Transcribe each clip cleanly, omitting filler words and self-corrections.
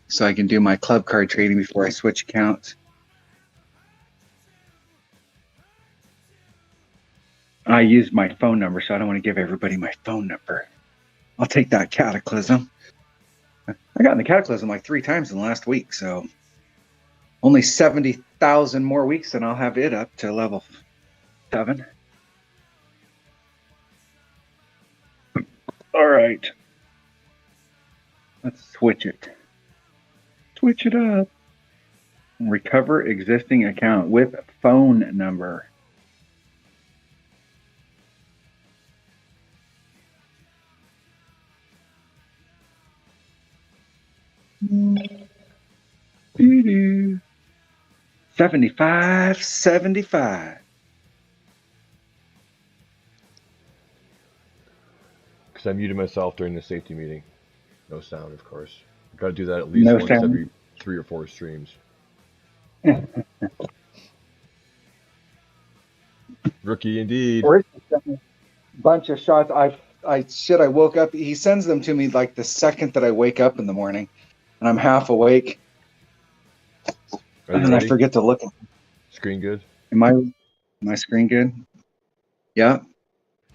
so I can do my club card trading before I switch accounts. I used my phone number, so I don't want to give everybody my phone number. I'll take that Cataclysm. I got in the Cataclysm like 3 times in the last week, so only 70,000 more weeks and I'll have it up to level 7. All right. Let's switch it. Switch it up. Recover existing account with phone number. Doo-doo. 75. Because I muted myself during the safety meeting. No sound, of course. Got to do that at least once every 3 or 4 streams. Rookie indeed. Bunch of shots. I woke up. He sends them to me like the second that I wake up in the morning, and I'm half awake, and I forget to look. Screen good? Am my screen good? Yeah.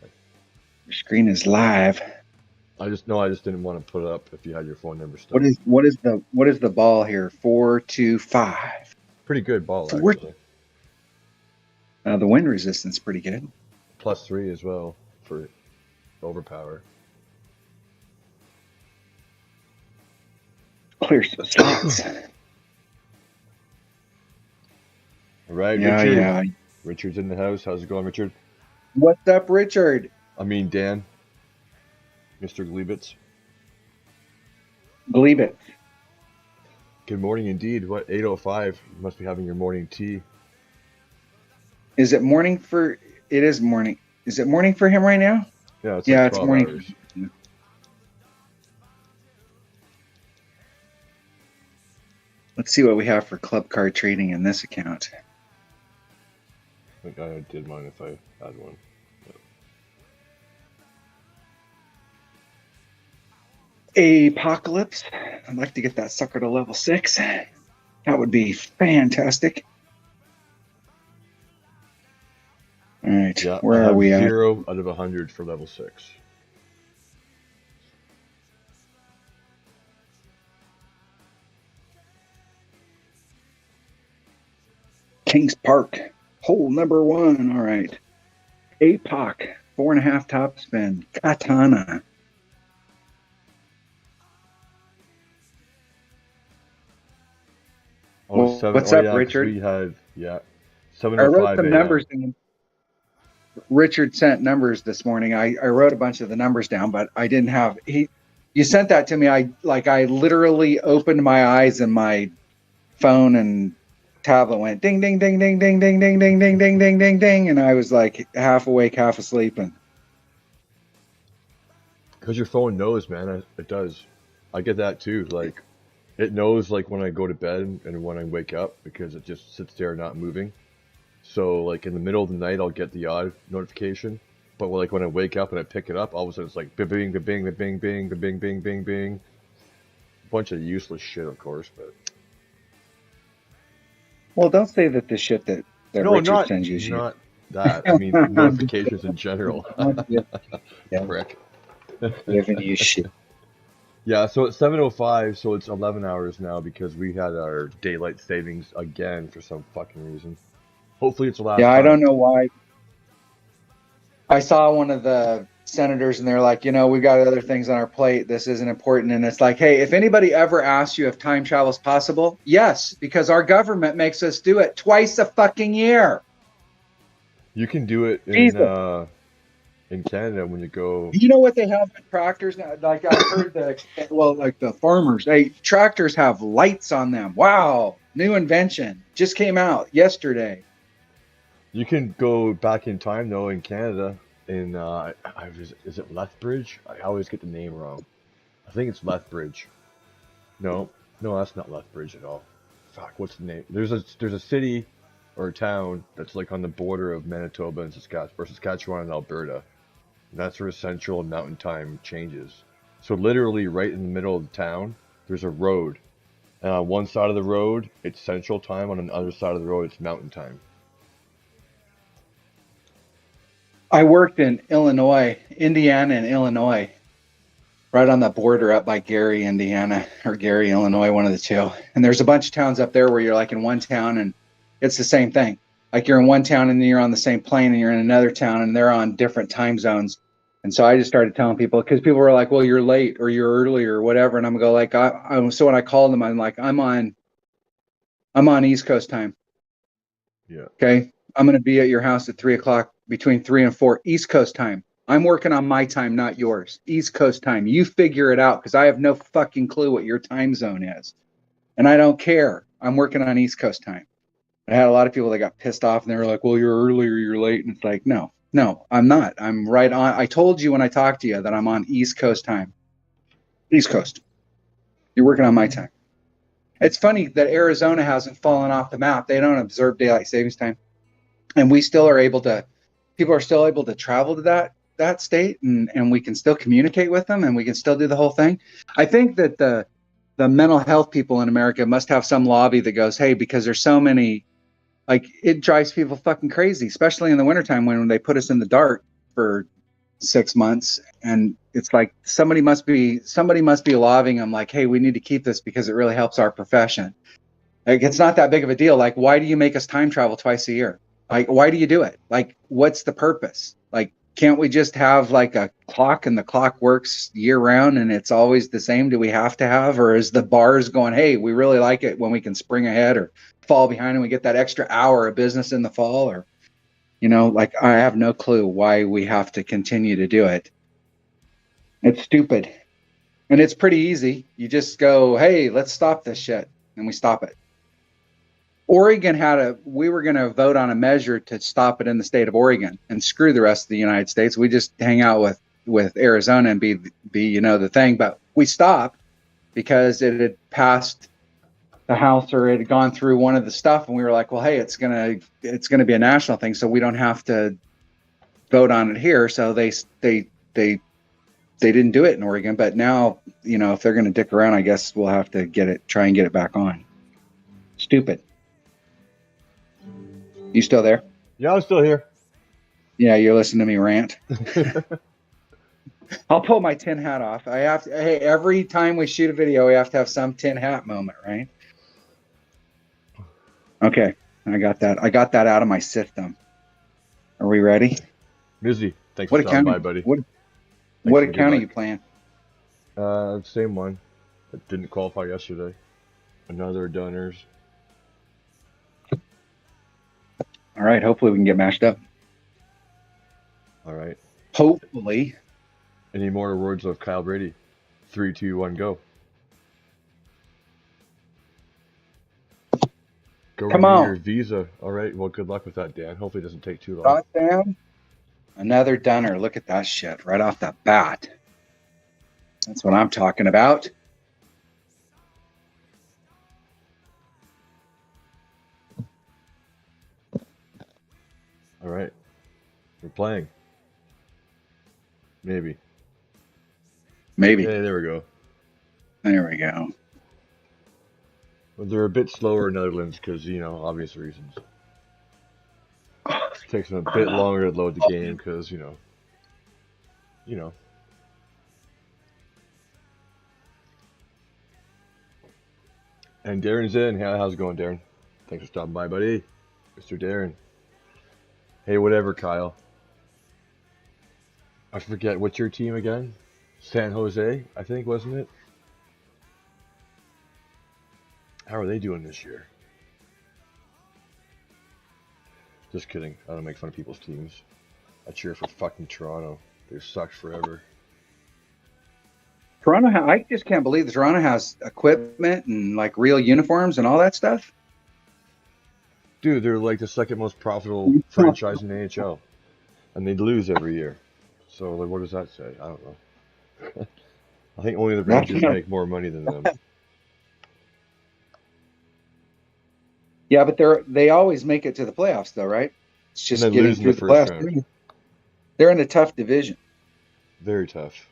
Your screen is live. I just didn't want to put it up if you had your phone number stuff. What is the ball here? 425. Pretty good ball, actually. The wind resistance pretty good. +3 as well for overpower. Clear some slots. All right, yeah, Richard. Yeah. Richard's in the house. How's it going, Richard? What's up, Richard? I mean, Dan. Mr. Glebitz. Glebitz. Good morning indeed. What, 8:05? You must be having your morning tea. Is it morning for... It is morning. Is it morning for him right now? Yeah, it's it's morning. Hours. Let's see what we have for club card trading in this account. I think I did mine if I had one. Apocalypse. I'd like to get that sucker to level 6. That would be fantastic. All right, yeah, where are we at? 0 out of 100 for level 6. King's Park, hole number 1. All right. APOC, 4.5 top spin. Katana. What's up, Richard? We had, 705 I wrote some numbers down. Richard sent numbers this morning. I wrote a bunch of the numbers down, but I didn't have... You sent that to me. I literally opened my eyes and my phone and tablet went ding, ding, ding, ding, ding, ding, ding, ding, ding, ding, ding, ding, ding, and I was like half awake, half asleep. Because your phone knows, man. It does. I get that too. Like, it knows like when I go to bed and when I wake up because it just sits there not moving. So like in the middle of the night, I'll get the odd notification. But like when I wake up and I pick it up, all of a sudden it's like bing, bing, bing, bing, bing, bing, bing, bing, bing, bing. Bunch of useless shit, of course, but. Well, don't say that the shit that Richard sends you. Not that. I mean, notifications in general. Prick. Giving you shit. Yeah, so it's 7:05, so it's 11 hours now because we had our daylight savings again for some fucking reason. Hopefully it's the last time. I don't know why. I saw one of the senators and they're like, we've got other things on our plate. This isn't important. And it's like, hey, if anybody ever asks you if time travel is possible, yes, because our government makes us do it twice a fucking year. You can do it in Canada when you go. You know what they have in tractors now? Like I heard the farmers, tractors have lights on them. Wow, new invention just came out yesterday. You can go back in time though in Canada. Is it Lethbridge? I always get the name wrong. I think it's Lethbridge. No, that's not Lethbridge at all. Fuck, what's the name? There's a city or a town that's like on the border of Manitoba and Saskatchewan and Alberta. And that's where Central and Mountain Time changes. So literally right in the middle of the town, there's a road And on one side of the road, it's Central Time. On the other side of the road, it's Mountain Time. I worked in Illinois, Indiana and Illinois, right on the border up by Gary, Indiana, or Gary, Illinois, one of the two. And there's a bunch of towns up there where you're like in one town and it's the same thing. Like you're in one town and then you're on the same plane and you're in another town and they're on different time zones. And so I just started telling people, because people were like, well, you're late or you're early or whatever. And I'm going to go like, so when I called them, I'm like, I'm on East Coast time. Yeah. Okay. I'm going to be at your house at 3:00, between 3 and 4 East Coast time. I'm working on my time, not yours. East Coast time. You figure it out, because I have no fucking clue what your time zone is. And I don't care. I'm working on East Coast time. I had a lot of people that got pissed off and they were like, well, you're early or you're late. And it's like, no, I'm not. I'm right on. I told you when I talked to you that I'm on East Coast time. East Coast. You're working on my time. It's funny that Arizona hasn't fallen off the map. They don't observe daylight savings time. And we still are able to, people are still able to travel to that state, and we can still communicate with them, and we can still do the whole thing. I think that the mental health people in America must have some lobby that goes, hey, because there's so many, like, it drives people fucking crazy, especially in the wintertime when they put us in the dark for 6 months. And it's like somebody must be lobbying them like, hey, we need to keep this because it really helps our profession. Like, it's not that big of a deal. Like, why do you make us time travel twice a year? Like, why do you do it? Like, what's the purpose? Like, can't we just have like a clock and the clock works year round and it's always the same? Do we have to have, or is the bars going, hey, we really like it when we can spring ahead or fall behind and we get that extra hour of business in the fall? Or, like, I have no clue why we have to continue to do it. It's stupid. And it's pretty easy. You just go, hey, let's stop this shit. And we stop it. Oregon we were going to vote on a measure to stop it in the state of Oregon and screw the rest of the United States. We just hang out with Arizona and be the thing. But we stopped because it had passed the House, or it had gone through one of the stuff. And we were like, well, hey, it's going to be a national thing, so we don't have to vote on it here. So they didn't do it in Oregon. But now, if they're going to dick around, I guess we'll have to try and get it back on. Stupid. You still there? Yeah, I'm still here. Yeah, you're listening to me rant. I'll pull my tin hat off. Hey, every time we shoot a video, we have to have some tin hat moment, right? Okay, I got that. I got that out of my system. Are we ready? Busy. Thanks for stopping by, buddy. What account are you playing? Same one. That didn't qualify yesterday. Another Dunners. All right, hopefully we can get mashed up. All right. Hopefully. Any more words of Kyle Brady? 3, 2, 1, go. Come on. Your visa. All right. Well, good luck with that, Dan. Hopefully it doesn't take too long. Got down. Another Dunner. Look at that shit right off the bat. That's what I'm talking about. All right. We're playing. Maybe. Maybe. Hey, there we go. There we go. Well, they're a bit slower in Netherlands because, obvious reasons. It takes them a bit longer to load the game because, you know. And Darren's in. How's it going, Darren? Thanks for stopping by, buddy. Mr. Darren. Hey, whatever, Kyle. I forget, what's your team again? San Jose, I think, wasn't it? How are they doing this year? Just kidding. I don't make fun of people's teams. I cheer for fucking Toronto. They've sucked forever. Toronto, I just can't believe that Toronto has equipment and like real uniforms and all that stuff. Dude, they're like the second most profitable franchise in the NHL. And they lose every year. So, like, what does that say? I don't know. I think only the Rangers make more money than them. Yeah, but they always make it to the playoffs, though, right? It's just getting through the playoffs. Round. They're in a tough division. Very tough.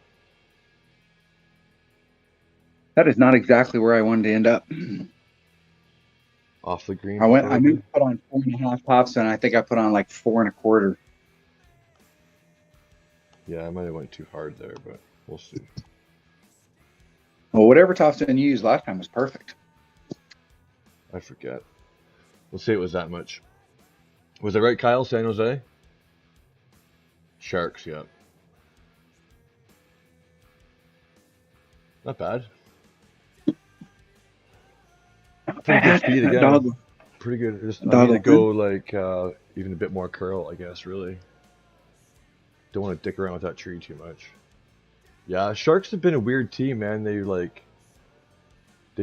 That is not exactly where I wanted to end up. Off the green, I meant probably. to put on 4.5 tops, and I think I put on like 4.25. Yeah, I might have went too hard there, but we'll see. Well, whatever topspin you used last time was perfect. I forget. We'll say it was that much. Was it right, Kyle? San Jose? Sharks, yeah. Not bad. Pretty good speed That again. dog, Pretty good. I need dog to was good. go like even a bit more curl, I guess. Really, don't want to dick around with that tree too much. Yeah, Sharks have been a weird team, man. They've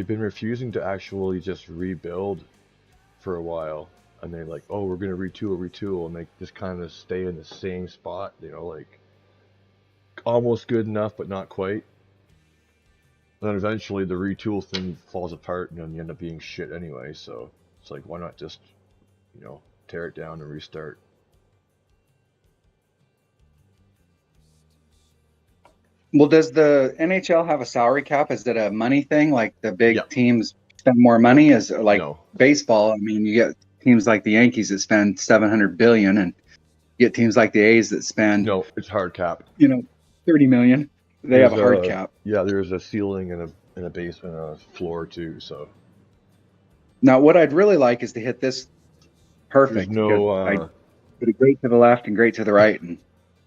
been refusing to actually just rebuild for a while, and they like, oh, we're gonna retool, and they just kind of stay in the same spot. Like almost good enough, but not quite. And then eventually the retool thing falls apart, and then you end up being shit anyway. So it's like, why not just tear it down and restart? Well, does the NHL have a salary cap? Is it a money thing? Like the big Yep. teams spend more money? Is it like No. baseball? I mean, you get teams like the Yankees that spend 700 billion, and you get teams like the A's that spend, No, it's hard cap. 30 million. They have There's a hard a cap. yeah, there's a ceiling and a base and a floor too. So Now, what I'd really like is to hit this there's perfect because no I put it great to the left and great to the right, and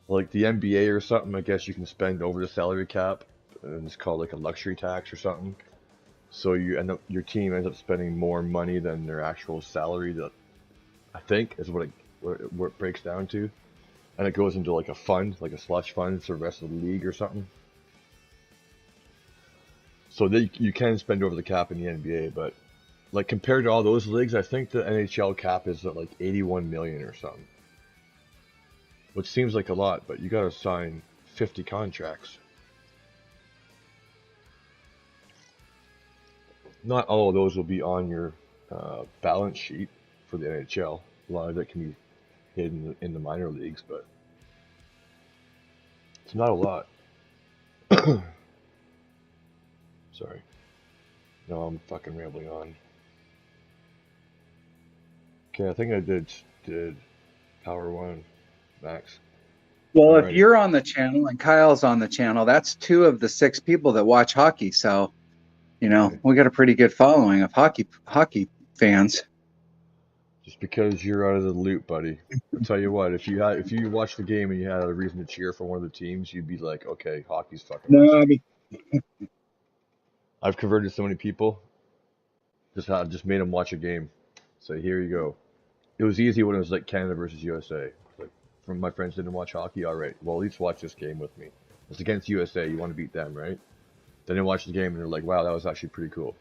like the NBA or something. I guess you can spend over the salary cap, and it's called like a luxury tax or something. So your team ends up spending more money than their actual salary. That I think is what it breaks down to, and it goes into like a fund, like a slush fund for the rest of the league or something. So you can spend over the cap in the NBA, but like compared to all those leagues, I think the NHL cap is at like 81 million or something, which seems like a lot, but you got to sign 50 contracts. Not all of those will be on your balance sheet for the NHL. A lot of it can be hidden in the minor leagues, but it's not a lot. Sorry. No, I'm fucking rambling on. Okay, I think I did Power One Max. well, I'm if ready. you're on the channel and Kyle's on the channel, that's 2 of the 6 people that watch hockey. So, Okay. we got a pretty good following of hockey fans. Just because you're out of the loop, buddy. I'll tell you what, if you watched the game and you had a reason to cheer for one of the teams, you'd be like, okay, hockey's fucking No, I awesome. mean, I've converted so many people. Just made them watch a game. So here you go. It was easy when it was like Canada versus USA. Like, from my friends didn't watch hockey. All right, well at least watch this game with me. It's against USA. You want to beat them, right? Then they watch the game and they're like, wow, that was actually pretty cool.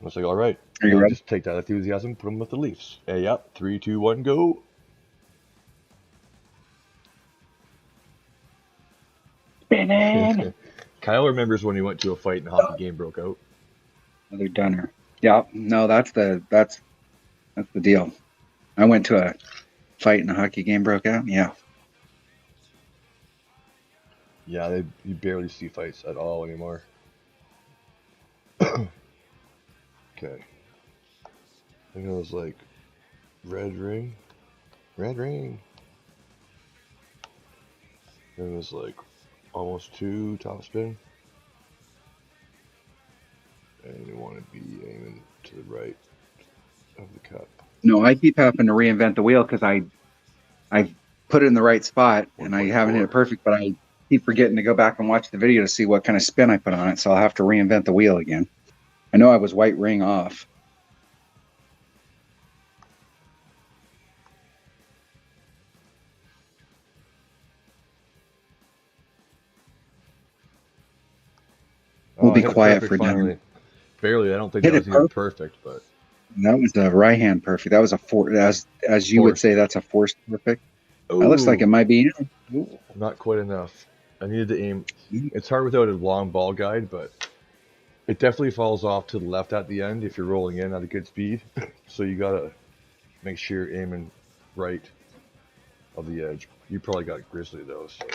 I was like, all right, are you now ready? just take that enthusiasm, put them with the Leafs. Hey, yep, 3, 2, 1, go. Spinning. Kyle remembers when he went to a fight and a hockey game broke out. Another dunner. Yeah, no, that's the deal. I went to a fight and a hockey game broke out. Yeah. Yeah, you barely see fights at all anymore. Okay. I think it was like red ring. Red ring. It was like almost 2 top spin. And you want to be aiming to the right of the cup. No, I keep having to reinvent the wheel because I put it in the right spot and I haven't hit it 1.4. perfect, but I keep forgetting to go back and watch the video to see what kind of spin I put on it. So I'll have to reinvent the wheel again. I know I was white ring off. We'll Oh, I be hit it quiet for perfect a dunner. finally. Barely. I don't think Hit that it was even perfect. perfect, but That was the right hand perfect. That was as you would say, forced. that's a forced perfect. That looks like it Oh, might be. Ooh. not quite enough. I needed to aim. It's hard without a long ball guide, but it definitely falls off to the left at the end if you're rolling in at a good speed. So you gotta make sure you're aiming right of the edge. You probably got grizzly though. So.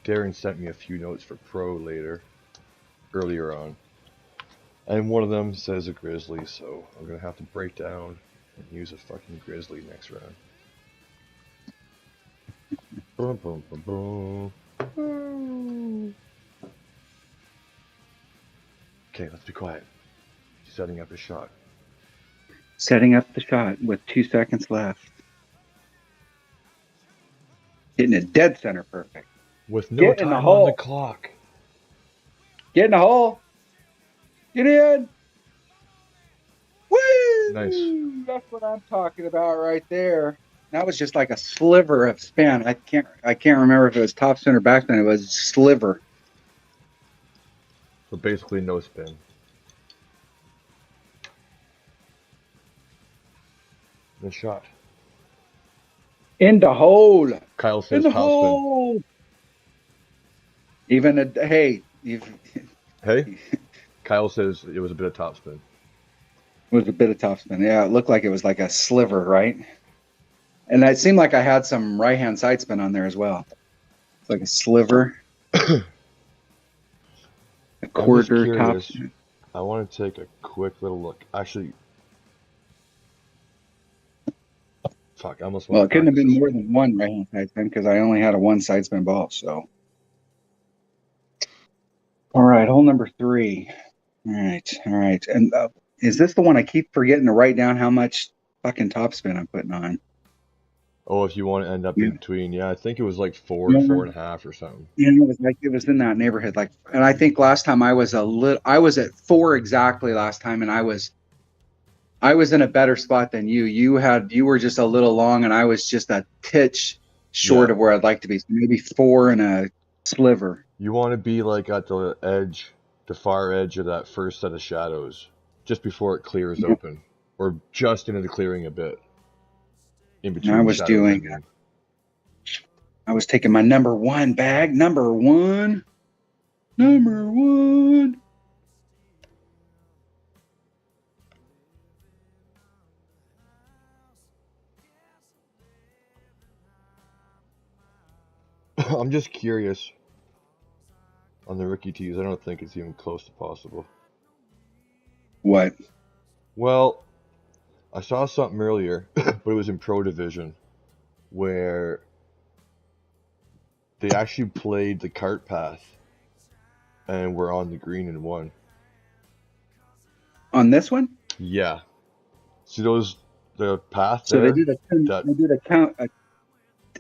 Darren sent me a few notes for pro earlier on. And one of them says a grizzly, so I'm going to have to break down and use a fucking grizzly next round. Boom, boom, boom, boom. Okay, let's be quiet. Setting up a shot. Setting up the shot with 2 seconds left. Hitting it dead center perfect. With no time on the clock. Get in the hole. Get in. Woo! Nice. That's what I'm talking about right there. That was just like a sliver of spin. I can't remember if it was top spin or back spin. It was sliver. So basically no spin. The shot. In the hole. Kyle says in the top hole. spin. Even hey. Hey? Kyle says it was a bit of top spin. It was a bit of top spin. Yeah, it looked like it was like a sliver, right? And it seemed like I had some right-hand side spin on there as well. It's like a sliver. A quarter top spin. I want to take a quick little look. Actually, fuck, I almost want Well, it couldn't have been more than one right-hand side spin because I only had a one side spin ball. So, all right, hole number 3. All right. And is this the one I keep forgetting to write down how much fucking top spin I'm putting on? Oh, if you want to end up in between, yeah, I think it was like 4 to 4.5 or something. Yeah, it was in that neighborhood. Like, and I think last time I was at 4 exactly last time, and I was in a better spot than you. You were just a little long, and I was just a pitch short of where I'd like to be. So maybe 4 and a sliver. You want to be like at the edge, the far edge of that first set of shadows, just before it clears open, or just into the clearing a bit. In between. I was taking my number 1 bag. Number one. I'm just curious on the rookie tees. I don't think it's even close to possible. What? Well, I saw something earlier, but it was in Pro Division, where they actually played the cart path and were on the green and won. On this one? Yeah. See the path so there? They did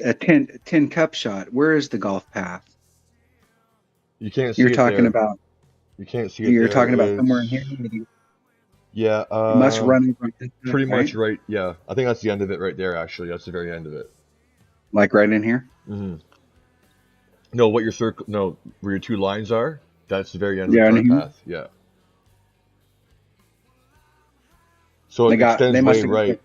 a 10 cup shot. Where is the golf path? You can't see You're talking there. about. You can't see it. You're talking about somewhere in here. Yeah. It must run pretty much right. Yeah, I think that's the end of it right there. Actually, that's the very end of it. Like right in here. Mm-hmm. No, what your circle? No, where your 2 lines are. That's the very end of the cart path. Yeah. So it extends way right,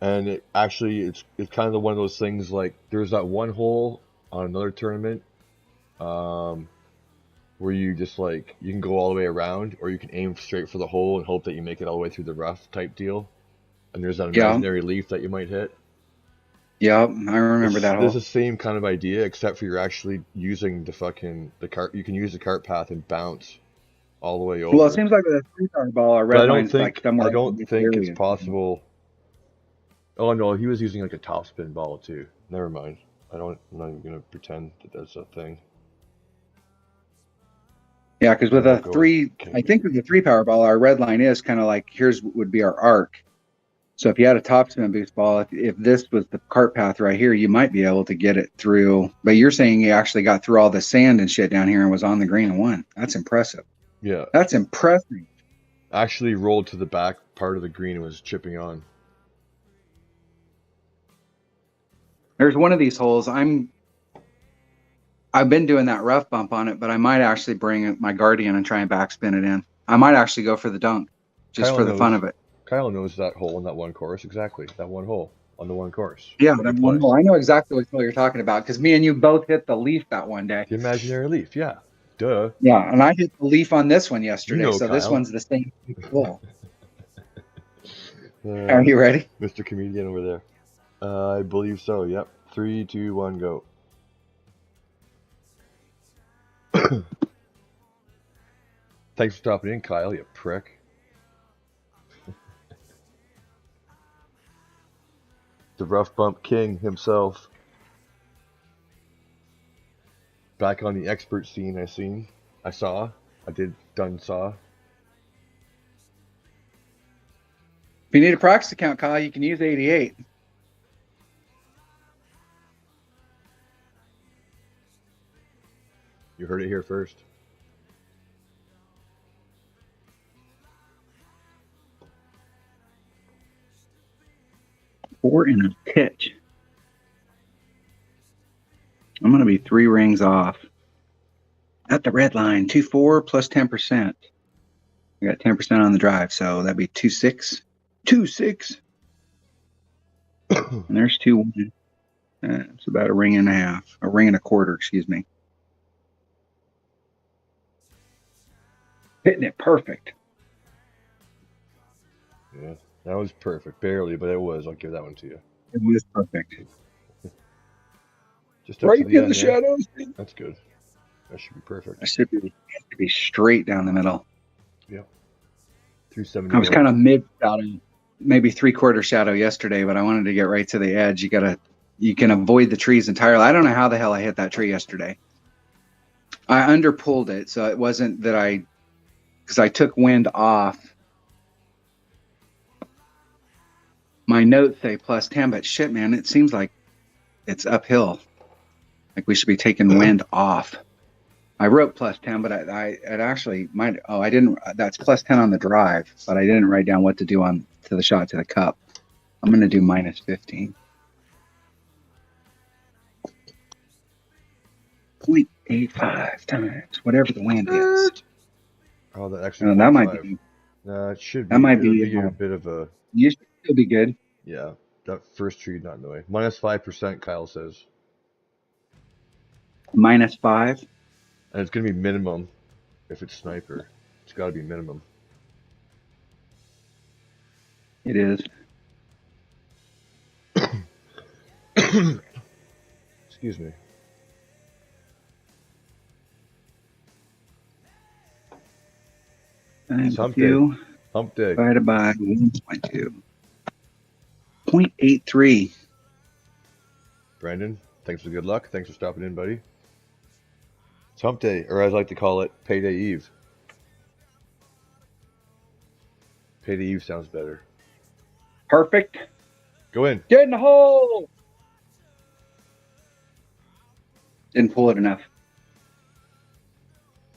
and it actually it's kind of one of those things like there's that one hole on another tournament, where you just like you can go all the way around, or you can aim straight for the hole and hope that you make it all the way through the rough type deal. And there's that imaginary leaf that you might hit. Yeah, I remember that hole. There's the same kind of idea, except for you're actually using the cart. You can use the cart path and bounce all the way over. Well, it seems like with a 3-card ball, a red line's like somewhere. I don't think it's possible. Oh no, he was using like a top spin ball too. Never mind. I'm not even gonna pretend that that's a thing. Yeah, because with a 3, I think with the 3-power ball, our red line is kind of like would be our arc. So if you had a top spin boost ball, if this was the cart path right here, you might be able to get it through. But you're saying you actually got through all the sand and shit down here and was on the green and won. That's impressive. Yeah. That's impressive. Actually rolled to the back part of the green and was chipping on. There's one of these holes. I've been doing that rough bump on it, but I might actually bring my Guardian and try and backspin it in. I might actually go for the dunk, just for the fun of it. Kyle knows that hole in that one course, exactly. That one hole on the one course. Yeah, that one hole. I know exactly what you're talking about, because me and you both hit the leaf that one day. The imaginary leaf, yeah. Duh. Yeah, and I hit the leaf on this one yesterday, so Kyle. This one's the same hole. Are you ready? Mr. Comedian over there. I believe so, yep. 3, 2, 1, go. Thanks for stopping in, Kyle, you prick. The rough bump king himself. Back on the expert scene, I saw. If you need a practice account, Kyle, you can use 88. You heard it here first. Four in a pitch. I'm going to be 3 rings off. At the red line, 2-4 plus 10%. We got 10% on the drive, so that'd be 2-6. 2-6. And there's 2-1. It's about a ring and a half. A ring and a quarter, excuse me. Hitting it perfect. Yeah, that was perfect. Barely, but it was. I'll give that one to you. It was perfect. Just up Right to the in end the there. shadows. That's good. That should be perfect. It should be straight down the middle. Yep. 270. I was kind of mid shadow, maybe 3/4 shadow yesterday, but I wanted to get right to the edge. You can avoid the trees entirely. I don't know how the hell I hit that tree yesterday. I underpulled it, so it wasn't that because I took wind off. My notes say plus 10, but shit, man, it seems like it's uphill. Like we should be taking wind off. I wrote plus 10, but it actually might. Oh, I didn't. That's plus 10 on the drive, but I didn't write down what to do to the shot to the cup. I'm going to do minus 15. 0.85 times whatever the wind is. Oh, that actually. That might be. It should be. That might be a bit of a. You should still be good. Yeah, that first tree not in the way. Minus 5%, Kyle says. Minus 5. And it's gonna be minimum if it's sniper. It's got to be minimum. It is. Excuse me. Hump day. Hump day. Divided by 1.2. 0.83. Brandon, thanks for the good luck. Thanks for stopping in, buddy. It's hump day, or as I like to call it, payday eve. Payday eve sounds better. Perfect. Go in. Get in the hole. Didn't pull it enough.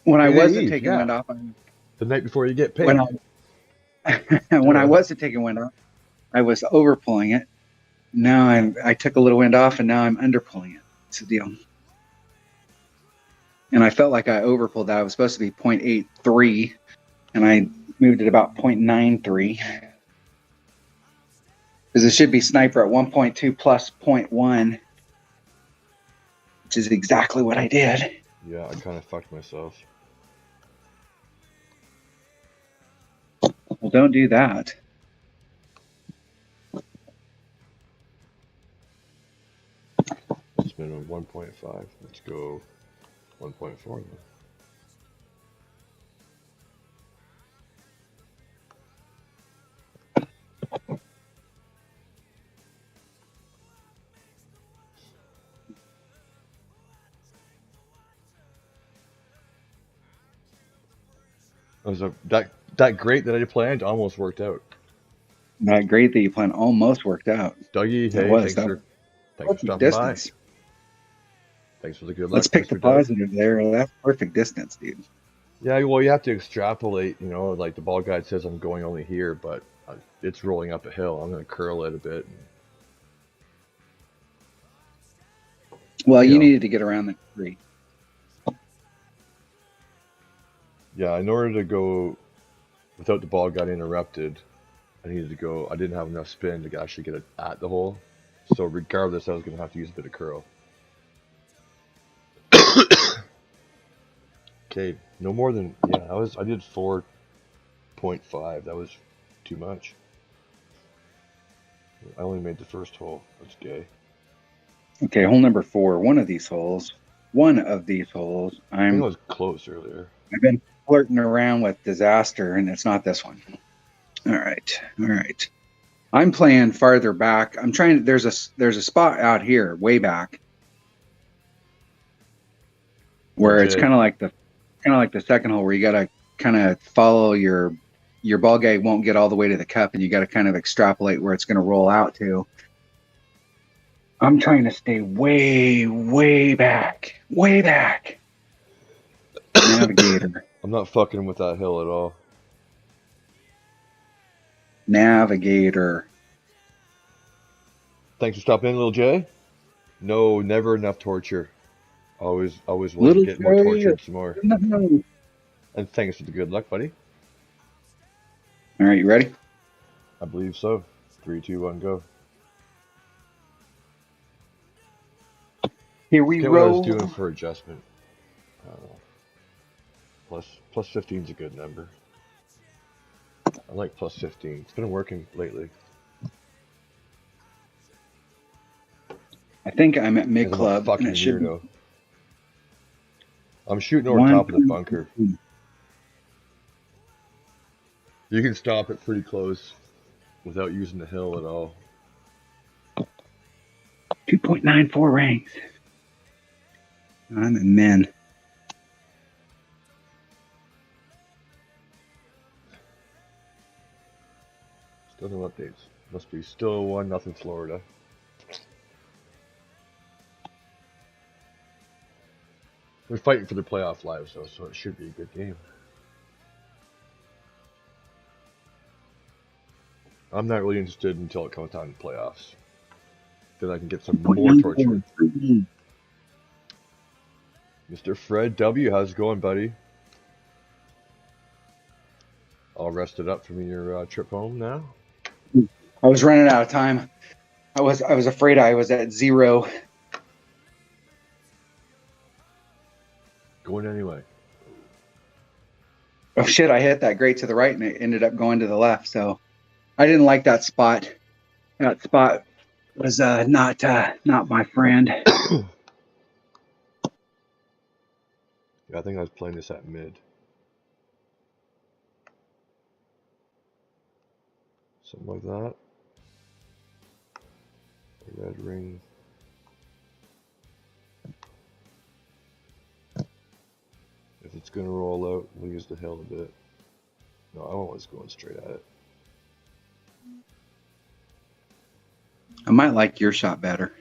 When I wasn't taking wind off. The night before you get paid. When I wasn't taking wind off, I was over pulling it. Now I took a little wind off, and now I'm under pulling it. It's a deal. And I felt like I overpulled that. I was supposed to be 0.83, and I moved it about 0.93. Because it should be sniper at 1.2 plus 0.1, which is exactly what I did. Yeah, I kind of fucked myself. Well, don't do that. It's minimum 1.5. Let's go 1.4 then. That great that I planned almost worked out. That great that you planned almost worked out. Dougie, hey, thanks for stopping by. Thanks for the good luck. Let's pick the positive there. That's perfect distance, dude. Yeah, well, you have to extrapolate, like the ball guide says I'm going only here, but it's rolling up a hill. I'm going to curl it a bit. Well, you needed to get around the tree. Yeah, in order to go without the ball guide interrupted, I needed to go. I didn't have enough spin to actually get it at the hole. So regardless, I was going to have to use a bit of curl. Okay, no more than, I did 4.5. That was too much. I only made the first hole. That's gay. Okay, hole number 4. One of these holes one of these holes. I think I was close earlier. I've been flirting around with disaster, and it's not this one. All right. I'm playing farther back. I'm trying. There's a spot out here, way back, where it's kind of like the second hole, where you got to kind of follow your ball gag won't get all the way to the cup, and you got to kind of extrapolate where it's going to roll out to. I'm trying to stay way back. Navigator. I'm not fucking with that hill at all. Navigator. Thanks for stopping in, Little J. No, never enough torture. Always want Little to get more J. tortured some more. No. And thanks for the good luck, buddy. All right, you ready? I believe so. 3, 2, 1, go. Here we Get roll. what I was doing for adjustment. Plus 15 is a good number. I like plus 15. It's been working lately. I think I'm at mid club. Fucking weirdo. I'm shooting over top of the bunker. You can stop it pretty close without using the hill at all. 2.94 ranks. I'm a min. Still no updates. Must be still 1-0 Florida. They're fighting for their playoff lives though, so it should be a good game. I'm not really interested until it comes down to playoffs. Then I can get some more torture. Mr. Fred W, how's it going, buddy? All rested up from your trip home now? I was running out of time. I was afraid I was at 0. Going anyway. Oh shit, I hit that grate to the right and it ended up going to the left, so I didn't like that spot. That spot was not my friend. Yeah, I think I was playing this at mid. Something like that. A red ring. If it's going to roll out, we'll use the hill a bit. No, I was going straight at it. I might like your shot better.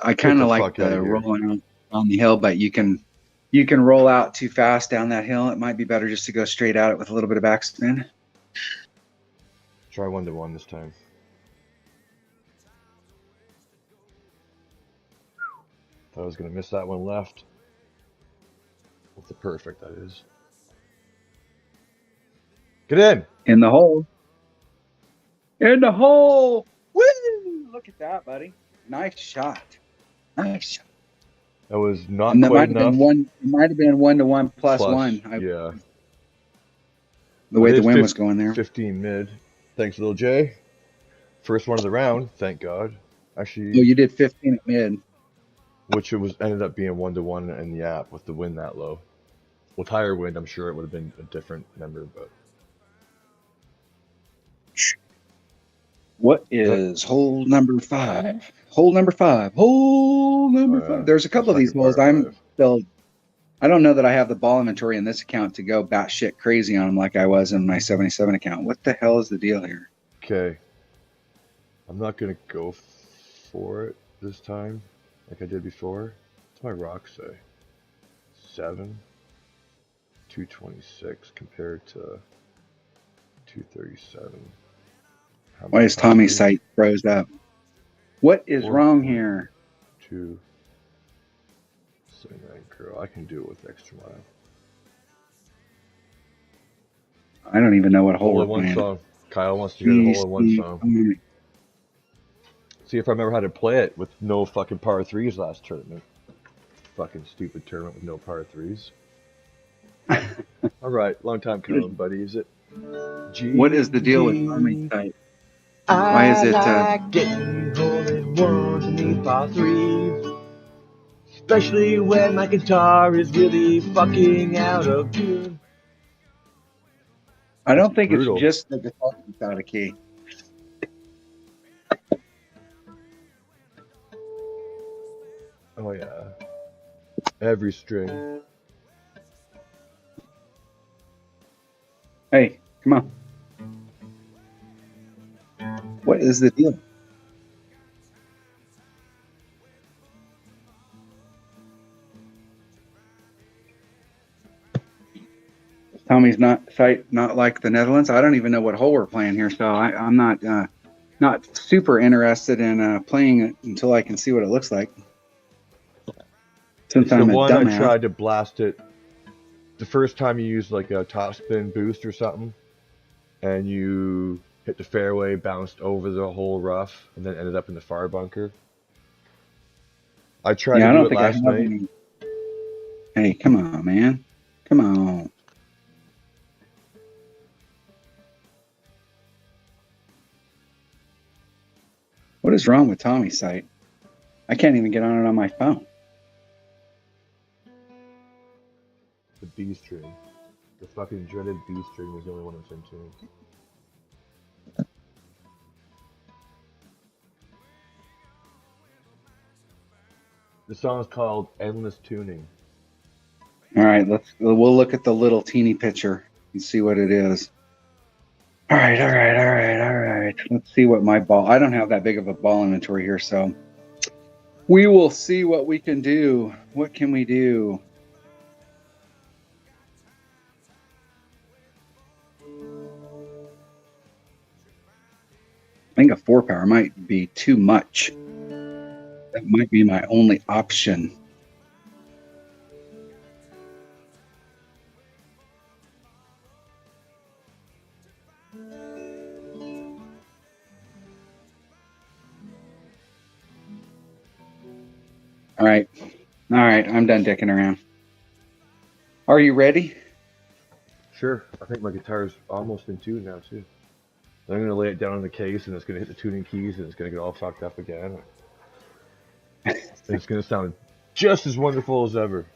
I kind of like the rolling on the hill, but you can roll out too fast down that hill. It might be better just to go straight at it with a little bit of backspin. Try 1-1 this time. Thought I was going to miss that one left. With the perfect, that is. Get in! In the hole. In the hole! Woo! Look at that, buddy. Nice shot. Nice shot. That was not quite enough. It might have been 1-1 plus 1. Yeah. The way the wind was going there. 15 mid. Thanks, Little J. First one of the round, thank God. Actually. Oh, you did 15 at mid. Which ended up being 1-1 in the app with the wind that low. With higher wind, I'm sure it would have been a different number, but. What is hole number 5? Hole number 5. Hole number 5. There's a couple of these holes. I don't know that I have the ball inventory in this account to go batshit crazy on them like I was in my 77 account. What the hell is the deal here? Okay. I'm not going to go for it this time like I did before. What's my rock say? 7. 226 compared to 237. Why is Tommy's site froze up? What is wrong here? 2. 79 curl. I can do it with extra mile. I don't even know what hole Hole in one song. Kyle wants to hear the hole in one song. See if I remember how to play it with no fucking par 3s last tournament. Fucking stupid tournament with no par 3s. Alright, long time coming, buddy. Is it? What is the deal with Tommy's site? Why is it? Getting hole in ones and these par 3s. Especially when my guitar is really fucking out of tune. I don't think brutal. it's just the guitar that's out of key. Oh yeah. Every string. Hey, come on. What is the deal? Tommy's not like the Netherlands. I don't even know what hole we're playing here, so I'm not super interested in playing it until I can see what it looks like. Since It's I'm the a one I dumbass. tried to blast it the first time you used like a topspin boost or something, and you hit the fairway, bounced over the whole rough, and then ended up in the fire bunker. I tried Yeah, to I do don't it think I last have night. any. Hey, come on, man. Come on. What is wrong with Tommy's site? I can't even get on it on my phone. The B string. The fucking dreaded B string was the only one that's in tune. The song's called Endless Tuning. All right, we'll look at the little teeny picture and see what it is. All right. Let's see what my ball. I don't have that big of a ball inventory here, so we will see what we can do. What can we do? I think a 4-power might be too much. That might be my only option. All right. I'm done dicking around. Are you ready? Sure, I think my guitar's almost in tune now too. I'm gonna lay it down in the case, and it's gonna hit the tuning keys, and it's gonna get all fucked up again. And it's gonna sound just as wonderful as ever.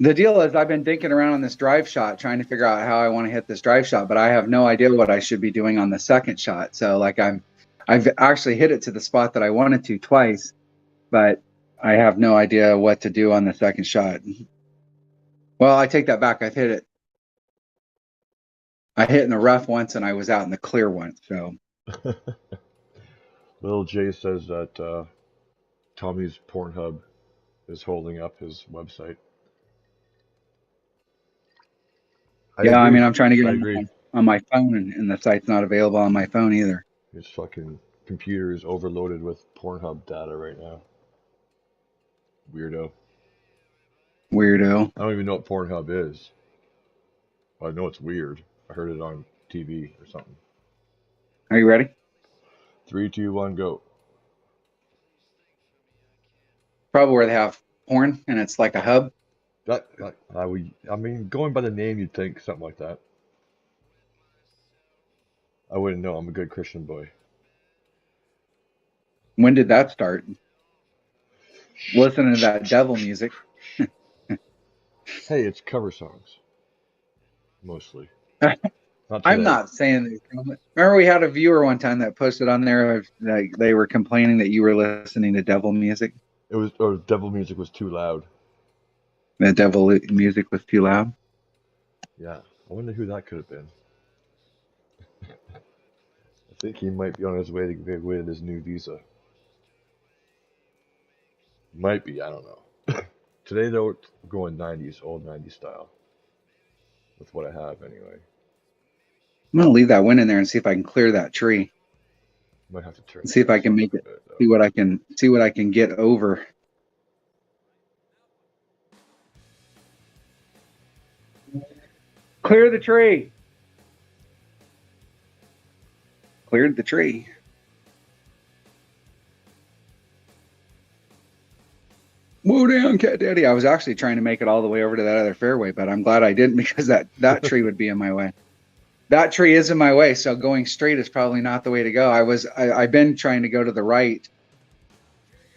The deal is I've been dinking around on this drive shot trying to figure out how I want to hit this drive shot, but I have no idea what I should be doing on the second shot. So like I've actually hit it to the spot that I wanted to twice, but I have no idea what to do on the second shot. Well, I take that back. I've hit it. I hit in the rough once and I was out in the clear once. So Little Jay says that Tommy's Pornhub is holding up his website. I yeah, I agree. mean, I'm trying to get I on agree. my phone and the site's not available on my phone either. His fucking computer is overloaded with Pornhub data right now. Weirdo. Weirdo. I don't even know what Pornhub is. I know it's weird. I heard it on TV or something. Are you ready? 3, 2, 1, go. Probably where they have porn and it's like a hub. I mean, going by the name, you'd think something like that. I wouldn't know. I'm a good Christian boy. When did that start? Listening to that devil music. Hey, it's cover songs. Mostly. Not I'm today. not saying that. Remember, we had a viewer one time that posted on there of like they were complaining that you were listening to devil music. It was, or devil music was too loud. The devil music was too loud. Yeah. I wonder who that could have been. I think he might be on his way to get away with his new visa. Might be, I don't know. Today, though, we're going 90s, old 90s style. With what I have, anyway. I'm gonna leave that wind in there and see if I can clear that tree. Might have to turn And the see if I gas can on make for a it. bit, though. See what I can get over. Clear the tree. Cleared the tree. Whoa down, cat daddy. I was actually trying to make it all the way over to that other fairway, but I'm glad I didn't because that tree would be in my way. That tree is in my way, so going straight is probably not the way to go. I've been trying to go to the right,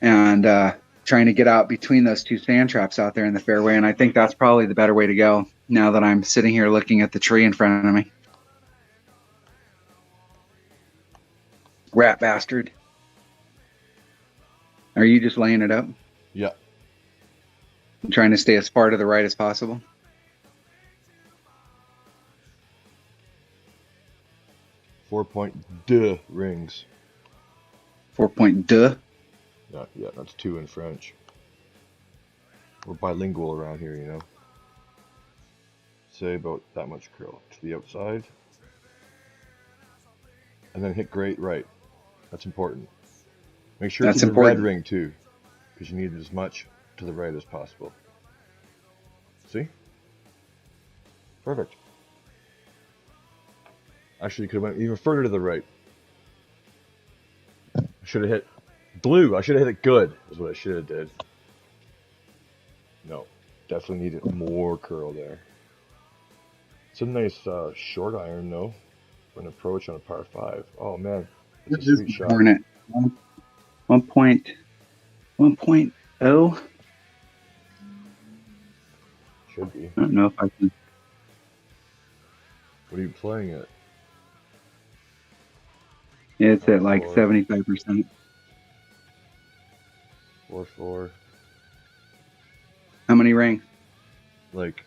and trying to get out between those two sand traps out there in the fairway, and I think that's probably the better way to go now that I'm sitting here looking at the tree in front of me. Rat bastard. Are you just laying it up? Yeah. I'm trying to stay as far to the right as possible. 4-point rings. 4-point duh. Yeah, that's 2 in French. We're bilingual around here, you know. Say about that much curl to the outside. And then hit great right. That's important. Make sure it's in the red ring too, because you need as much to the right as possible. See? Perfect. Actually, you could have went even further to the right. I should have hit blue. I should have hit it good, is what I should have did. No, definitely needed more curl there. It's a nice short iron, though, for an approach on a par 5. Oh, man. It's a sweet shot. Hornet. 1.0. Should be. I don't know if I can. What are you playing at? It's at like 75%. 4-4. How many rings? Like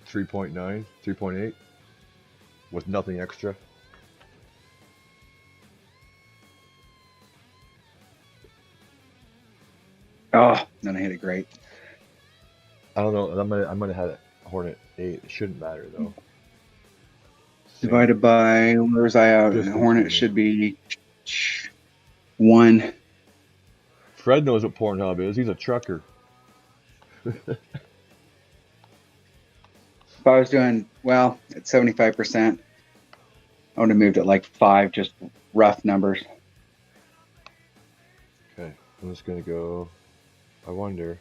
3.9, 3.8, with nothing extra. Oh, then I hit it great. I don't know. I might have had a Hornet 8. It shouldn't matter though. Divided by, where's I out? Hornet should be 1. Fred knows what Pornhub is. He's a trucker. If I was doing well at 75%, I would have moved it like 5, just rough numbers. Okay, I'm just gonna go. I wonder.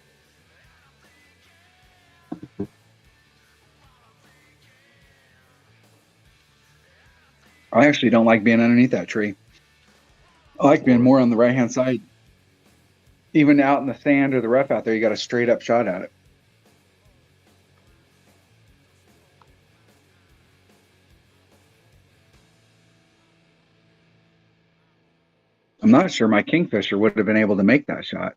I actually don't like being underneath that tree. I like being more on the right-hand side. Even out in the sand or the rough out there, you got a straight up shot at it. I'm not sure my Kingfisher would have been able to make that shot.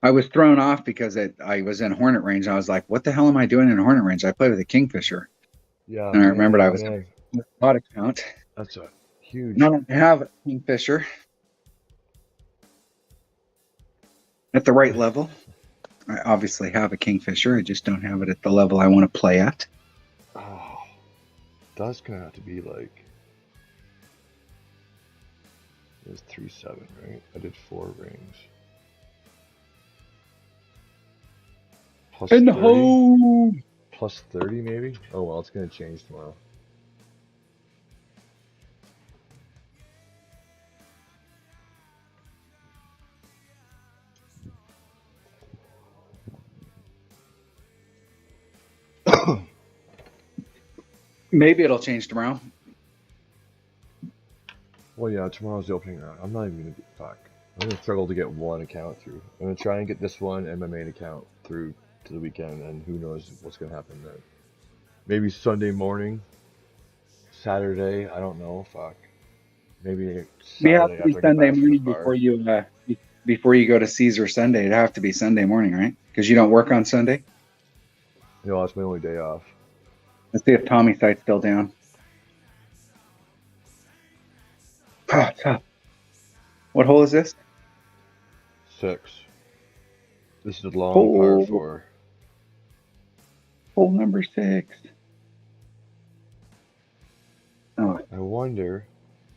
I was thrown off because I was in Hornet range. And I was like, what the hell am I doing in Hornet range? I played with a Kingfisher. Yeah. And I remembered I was on a bot account. That's a huge. And I don't have a Kingfisher at the right level. I obviously have a Kingfisher. I just don't have it at the level I want to play at. Oh, that's going to have to be like. It was 3-7, right? I did 4 rings. Plus In the 30? home! Plus 30 maybe? Oh well, it's going to change tomorrow. Maybe it'll change tomorrow. Well, yeah, tomorrow's the opening round. I'm not even going to get back. I'm going to struggle to get one account through. I'm going to try and get this one and my main account through to the weekend, and who knows what's going to happen then. Maybe Sunday morning, Saturday, I don't know, fuck. Maybe Saturday have to be Sunday morning before you go to Caesar Sunday. It'd have to be Sunday morning, right? Because you don't work on Sunday? No, that's my only day off. Let's see if Tommy's site's still down. Oh, tough. What hole is this? 6. This is a long par 4. Hole number 6. Oh. I wonder.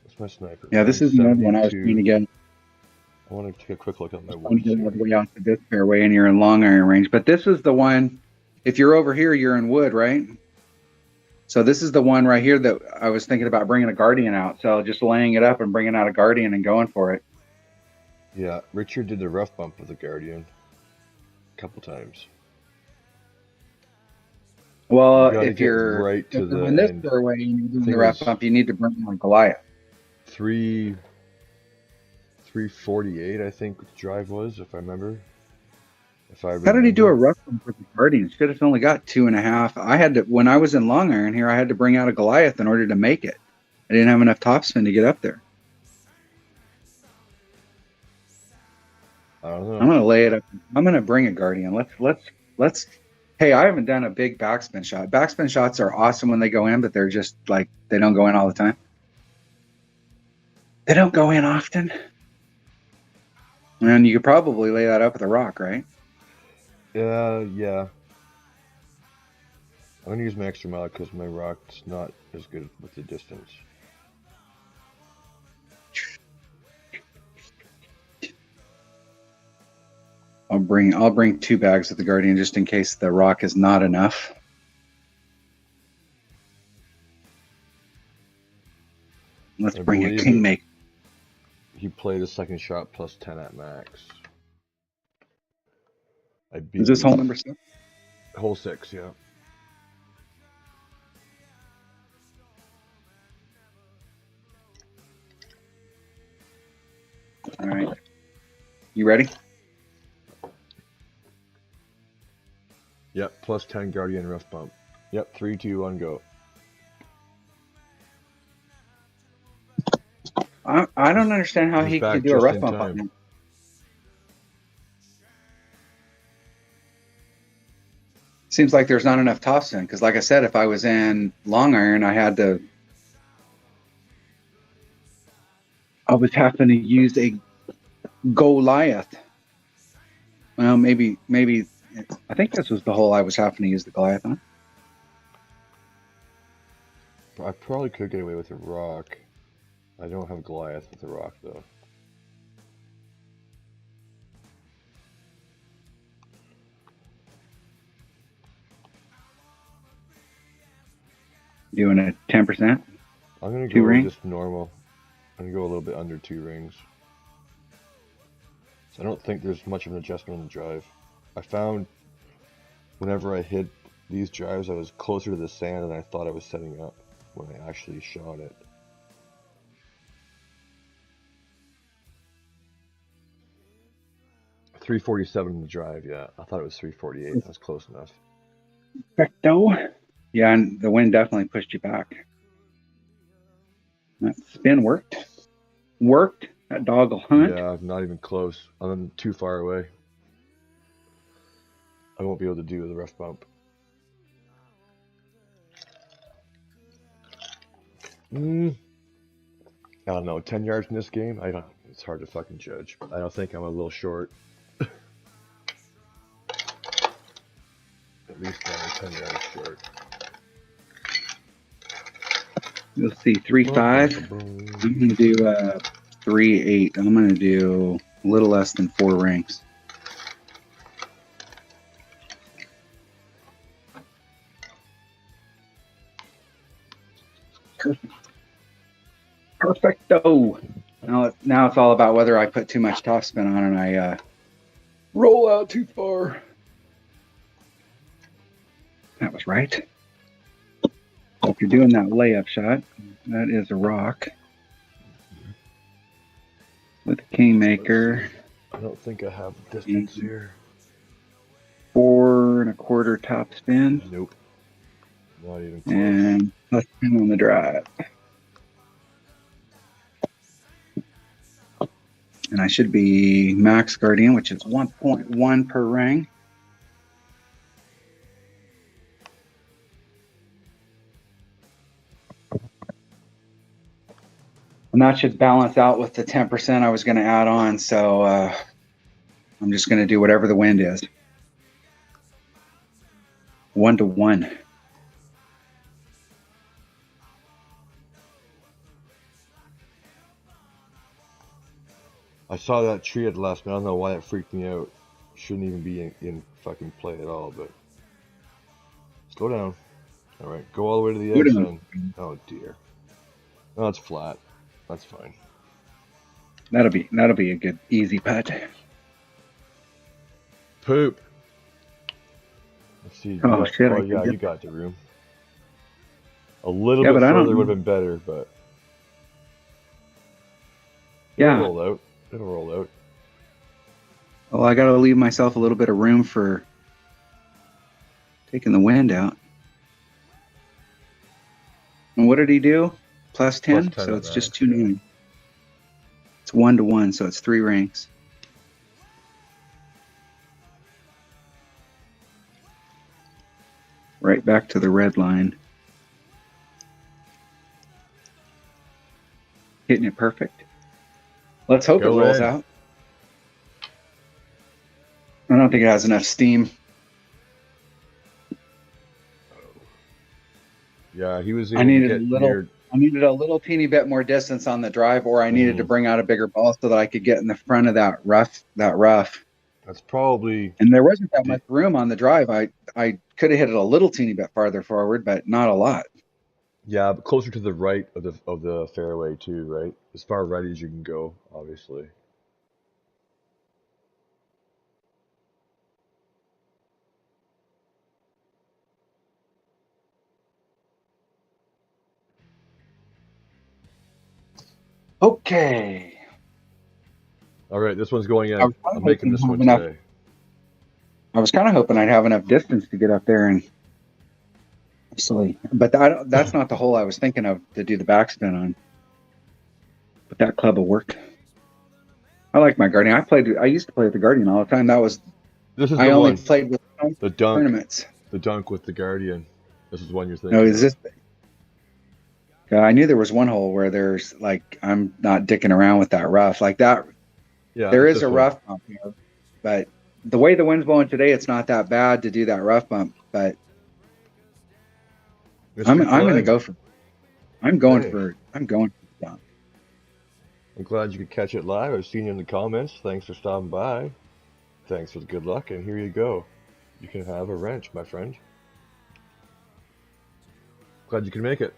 What's my sniper? Yeah, this is another one I was trying to get. I want to take a quick look at my woods. Way out to this fairway, and you're in long iron range. But this is the one. If you're over here, you're in wood, right? So this is the one right here that I was thinking about bringing a Guardian out. So just laying it up and bringing out a Guardian and going for it. Yeah, Richard did the rough bump with the Guardian a couple times. Well, if you're right to the in this fairway and you're doing the rough bump, you need to bring on Goliath. 348, I think the drive was, if I remember. if I How did he do a remember. rough one for the Guardian? Should have only got 2.5. I had to, when I was in Long Iron here, I had to bring out a Goliath in order to make it. I didn't have enough topspin to get up there. I don't know. I'm gonna lay it up. I'm gonna bring a Guardian. Let's. Hey, I haven't done a big backspin shot. Backspin shots are awesome when they go in, but they're just like they don't go in all the time. They don't go in often. And you could probably lay that up with a rock, right? Yeah. I'm gonna use my extra mod because my rock's not as good with the distance. I'll bring 2 bags of the Guardian just in case the rock is not enough. Let's bring a Kingmaker. He played a second shot plus 10 at max. Is this hole number 6? Hole 6, yeah. All right. You ready? Yep, plus 10 Guardian rough bump. Yep, 3, 2, 1, go. I don't understand how he can do a rough bump on him. Seems like there's not enough topspin because, like I said, if I was in Long Iron, I was having to use a Goliath. Well, maybe. I think this was the hole I was having to use the Goliath on. I probably could get away with a rock. I don't have Goliath with a rock though. Doing a 10%? I'm gonna go just normal. I'm gonna go a little bit under 2 rings. So I don't think there's much of an adjustment on the drive. I found whenever I hit these drives, I was closer to the sand than I thought I was setting up when I actually shot it. .347 in the drive, yeah. I thought it was 348. That's close enough. Perfecto. Yeah, and the wind definitely pushed you back. That spin worked. That dog will hunt. Yeah, not even close. I'm too far away. I won't be able to do the rough bump. I don't know. 10 yards in this game? It's hard to fucking judge. I don't think I'm a little short. At least 10 yards short. You'll see 3.5. I'm going to do 3.8. I'm going to do a little less than 4 rings. Perfecto. Now it's all about whether I put too much topspin on and I roll out too far. That was right. If you're doing that layup shot, that is a rock. With a Kingmaker. I don't think I have distance here. 4.25 topspin. Nope. Not even close. And let's spin on the drive. And I should be max Guardian, which is 1.1 per ring. And that should balance out with the 10% I was going to add on. So I'm just going to do whatever the wind is. 1-to-1. I saw that tree at the last minute. I don't know why that freaked me out. Shouldn't even be in fucking play at all, but slow down. All right, go all the way to the edge then. Oh dear. No, it's flat. That's fine. That'll be a good easy putt. Poop. Let's see. Oh shit! Oh yeah, you got the room. A little bit further would have been better, but yeah, it'll roll out. It'll roll out. Well, I got to leave myself a little bit of room for taking the wind out. And what did he do? Plus 10? Plus 10 So at it's just max, 2 yeah. 9. It's 1 to 1, so it's 3 ranks. Right back to the red line. Hitting it perfect. Let's hope it Go rolls in. out. I don't think it has enough steam. Yeah, he was I able to needed get near. I needed a little teeny bit more distance on the drive, or I needed to bring out a bigger ball so that I could get in the front of that rough. That's probably And there wasn't that the much room on the drive. I could have hit it a little teeny bit farther forward, but not a lot. yeah, but closer to the right of the fairway too, right? As far right as you can go, obviously. Okay. All right, this one's going I in. was kind of I'm making hoping this one enough. today. I was kind of hoping I'd have enough distance to get up there and actually, but that's not the hole I was thinking of to do the backspin on. But that club will work. I like my Guardian. I used to play with the Guardian all the time. This is I the only one. played with The dunk. tournaments. The dunk with the Guardian. This is one you're No, thinking is of. this? I knew there was one hole where there's like I'm not dicking around with that rough like that. Yeah, There it's is this a one. rough bump here, but the way the wind's blowing today, it's not that bad to do that rough bump. But I'm going to go for. I'm going Hey, for. I'm going for the dunk. I'm glad you could catch it live. I've seen you in the comments. Thanks for stopping by. Thanks for the good luck, and here you go. You can have a wrench, my friend. Glad you can make it.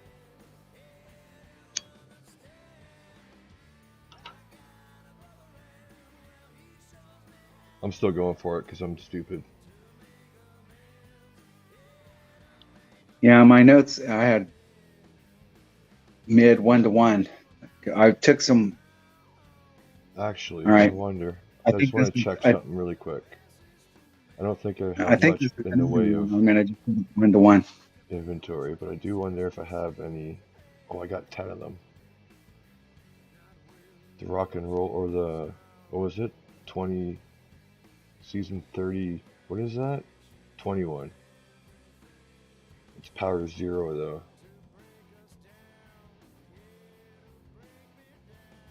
I'm still going for it because I'm stupid. Yeah, my notes. I had mid 1 to 1. I took some. Actually, All I right. wonder. I I think just this want to is. check something really quick. I don't think I I have think much this is in the way of I'm going to just put 1 to 1. inventory, but I do wonder if I have any. Oh, I got 10 of them. The rock and roll, or the, what was it? 20, season 30, what is that? 21. It's power 0 though.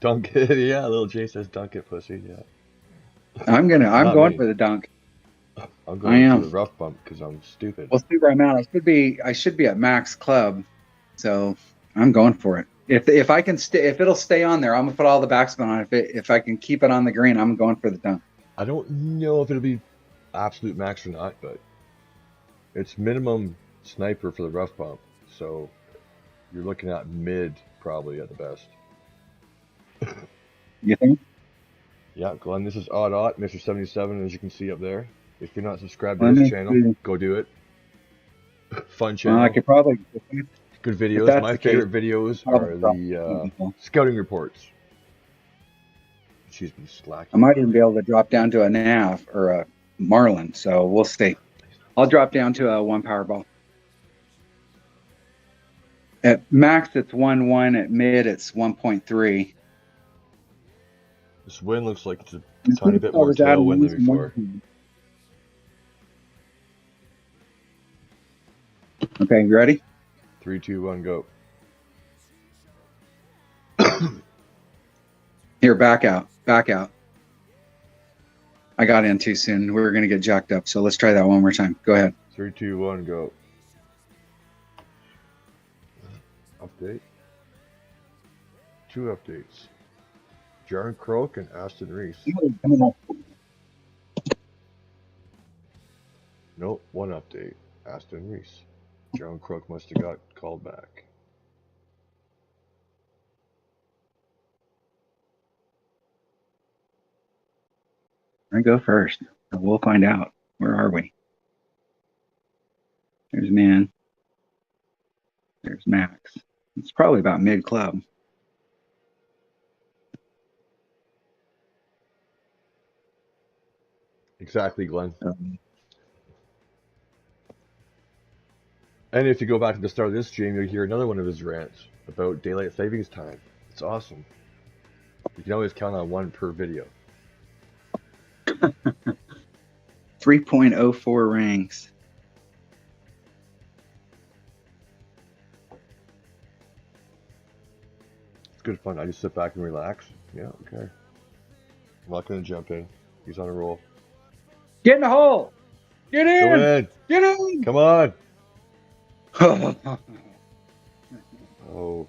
Dunk it, yeah, little Jay says dunk it, pussy, yeah. I'm Not going me. for the dunk. I'm I going for the am. rough bump because I'm stupid. We'll see where I'm at. I should be at max club, so I'm going for it. If I can stay, if it'll stay on there, I'm gonna put all the backspin on. If I can keep it on the green, I'm going for the dunk. I don't know if it'll be absolute max or not, but it's minimum sniper for the rough bump, so you're looking at mid probably at the best. You think? Yeah, Glenn, this is Odd Mr. 77, as you can see up there. If you're not subscribed to Let his me channel, see. go do it. Fun Well, I channel, could probably, good if videos. that's My the case, favorite videos probably are drop the it. scouting reports. She's been I slacking might even lately. be able to drop down to a nav or a Marlin. So we'll see. I'll drop down to a 1 Powerball. At max, it's 1 1. At mid, it's 1.3. This wind looks like it's a As soon tiny as bit I more was adding tailwind these than more. before. Okay, you ready? 3, 2, 1, go. Here, back out. Back out. I got in too soon. We were going to get jacked up. So let's try that one more time. Go ahead. 3, 2, 1, go. Update. 2 updates. Jaron Croak and Aston Reese. Nope, 1 update. Aston Reese. Jaron Croak must have got called back. I go first. We'll find out. Where are we? There's Nan. There's Max. It's probably about mid club. Exactly, Glenn. Um, And if you go back to the start of this stream, you'll hear another one of his rants about daylight savings time. It's awesome. You can always count on one per video. 3.04 rings. It's good fun. I just sit back and relax. Yeah, okay. I'm not going to jump in. He's on a roll. Get in the hole. Get Go in. in. Get in. Come on. Oh.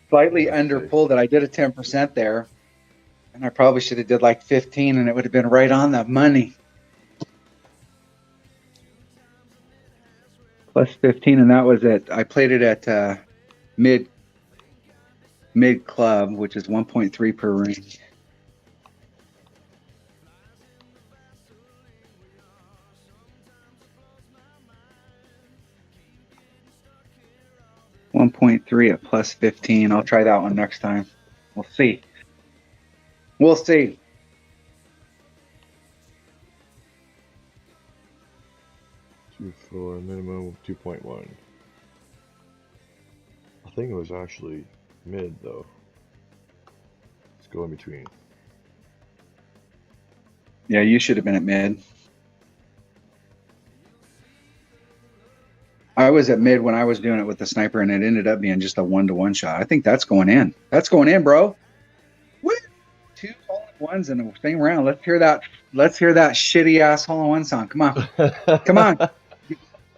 Slightly Let's under see. pulled it. I did a 10% there, and I probably should have did like 15, and it would have been right on the money. Plus 15, and that was it. I played it at mid club, which is 1.3 per ring. $1.3 at plus 15. I'll try that one next time. We'll see. We'll see. For a minimum of 2.1. I think it was actually mid though. Let's go in between. Yeah, you should have been at mid. I was at mid when I was doing it with the sniper, and it ended up being just a 1-to-1 shot. I think that's going in. That's going in, bro. Woo! 2 hole-in-ones in the same round. Let's hear that. Let's hear that shitty ass hole-in-one song. Come on, come on.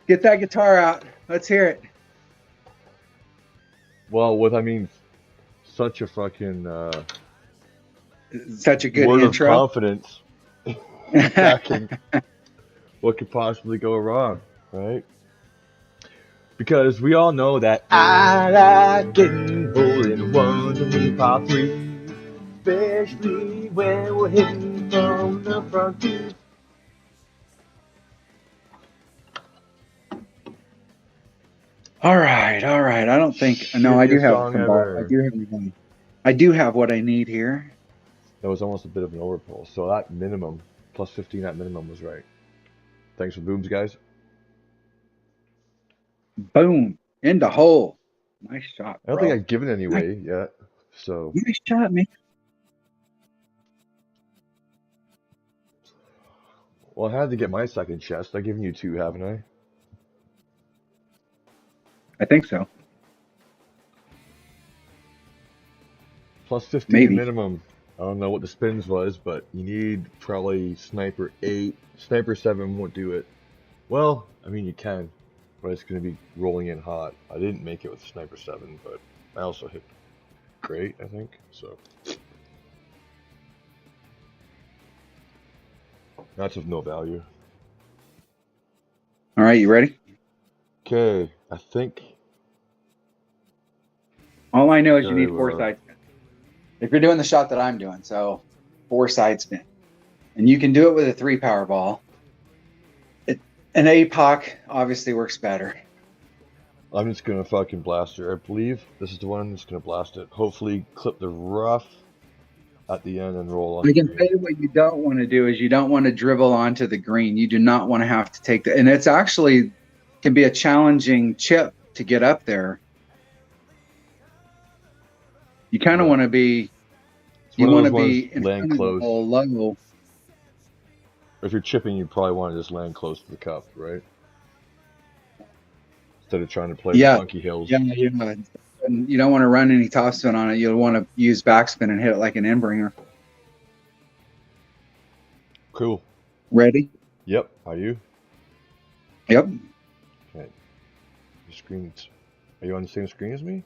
Get that guitar out. Let's hear it. Well, such a fucking Such a good word intro. of confidence. Backing. What could possibly go wrong, right? Because we all know that I like getting hole-in-ones and we pop 3, especially when we're hitting from the front tee. All right. I don't think. No, I do have some ball. I do have what I need here. That was almost a bit of an overpull. So that minimum, plus 15 at minimum was right. Thanks for booms, guys. Boom. In the hole. Nice shot, I don't bro. think I've given any away yet. So Nice shot, man. well, I had to get my second chest. I've given you 2, haven't I? I think so. Plus 15 Maybe. minimum. I don't know what the spins was, but you need probably sniper 8. Sniper 7 won't do it. Well, I mean you can, but it's going to be rolling in hot. I didn't make it with sniper 7, but I also hit great, I think. So that's of no value. All right, you ready? Okay, I think. All I know is you need 4 side spins. If you're doing the shot that I'm doing, so 4 side spin. And you can do it with a 3 power ball. An APOC obviously works better. I'm just going to fucking blast her. I believe this is the one that's going to blast it. Hopefully clip the rough at the end and roll on. I can tell you what you don't want to do is you don't want to dribble onto the green. You do not want to have to take and it's actually can be a challenging chip to get up there. You kind of want to be, you want to be in front of the hole low. If you're chipping, you probably want to just land close to the cup, right? Instead of trying to play the funky hills. Yeah, and you don't want to run any topspin on it. You'll want to use backspin and hit it like an end-bringer. Cool. Ready? Yep. Are you? Yep. Okay. Your screen's... Are you on the same screen as me?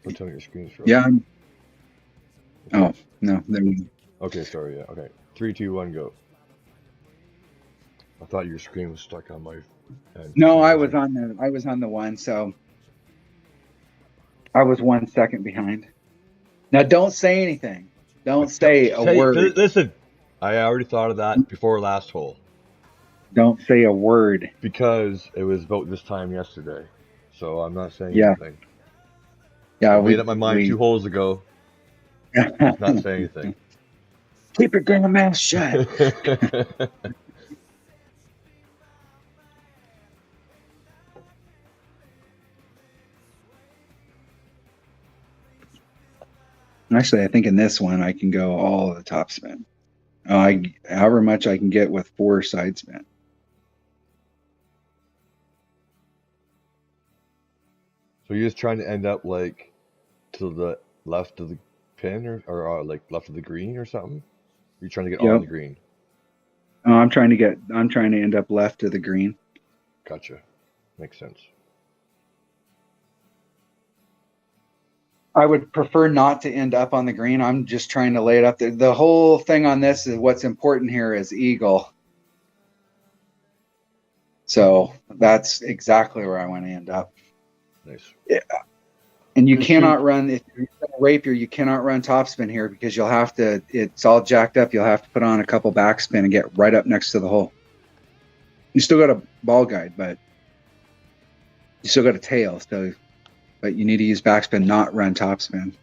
Don't tell me your screen's frozen. Yeah. Oh, no. There we go. Okay, sorry. Yeah. Okay. 3, 2, 1, go. I thought your screen was stuck on my end. No, I was on the one, so I was 1 second behind. Now don't say anything. Don't say a word. Listen, I already thought of that before last hole. Don't say a word. Because it was about this time yesterday. So I'm not saying anything. Yeah, I made up my mind 2 holes ago. Not saying anything. Keep your damn mouth shut. Actually, I think in this one I can go all of the top spin. However much I can get with 4 side spin. So you're just trying to end up like to the left of the pin or like left of the green or something? You're trying to get on the green. I'm trying to end up left of the green. Gotcha. Makes sense. I would prefer not to end up on the green. I'm just trying to lay it up there. The whole thing on this is what's important here is eagle. So that's exactly where I want to end up. Nice. Yeah. And you cannot run, if you're a rapier, you cannot run topspin here because you'll have to, it's all jacked up. You'll have to put on a couple backspin and get right up next to the hole. You still got a ball guide, but you still got a tail. So, but you need to use backspin, not run topspin.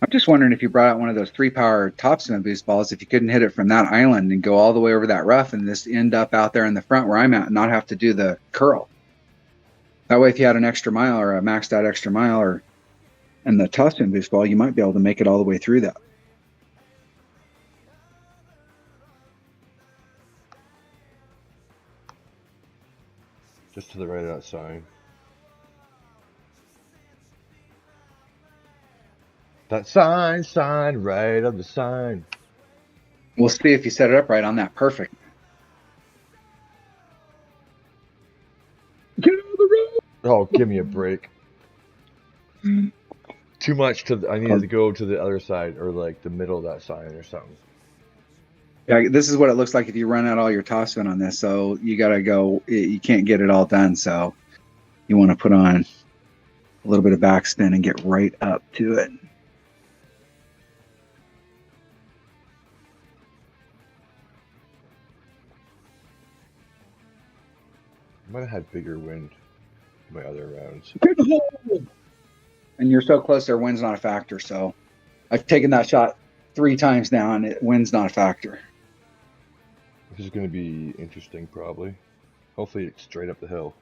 I'm just wondering if you brought out one of those 3-power topspin boost balls, if you couldn't hit it from that island and go all the way over that rough and just end up out there in the front where I'm at and not have to do the curl. That way, if you had an extra mile or a maxed out extra mile and the topspin boost ball, you might be able to make it all the way through that. Just to the right of that sign. That sign, right of the sign. We'll see if you set it up right on that. Perfect. Get out of the road! Oh, give me a break. Too much I needed to go to the other side or like the middle of that sign or something. Yeah, this is what it looks like if you run out all your topspin on this. So you got to go, you can't get it all done. So you want to put on a little bit of backspin and get right up to it. I might have had bigger wind in my other rounds. And you're so close there, wind's not a factor. So I've taken that shot 3 times now and wind's not a factor. This is going to be interesting, probably. Hopefully it's straight up the hill.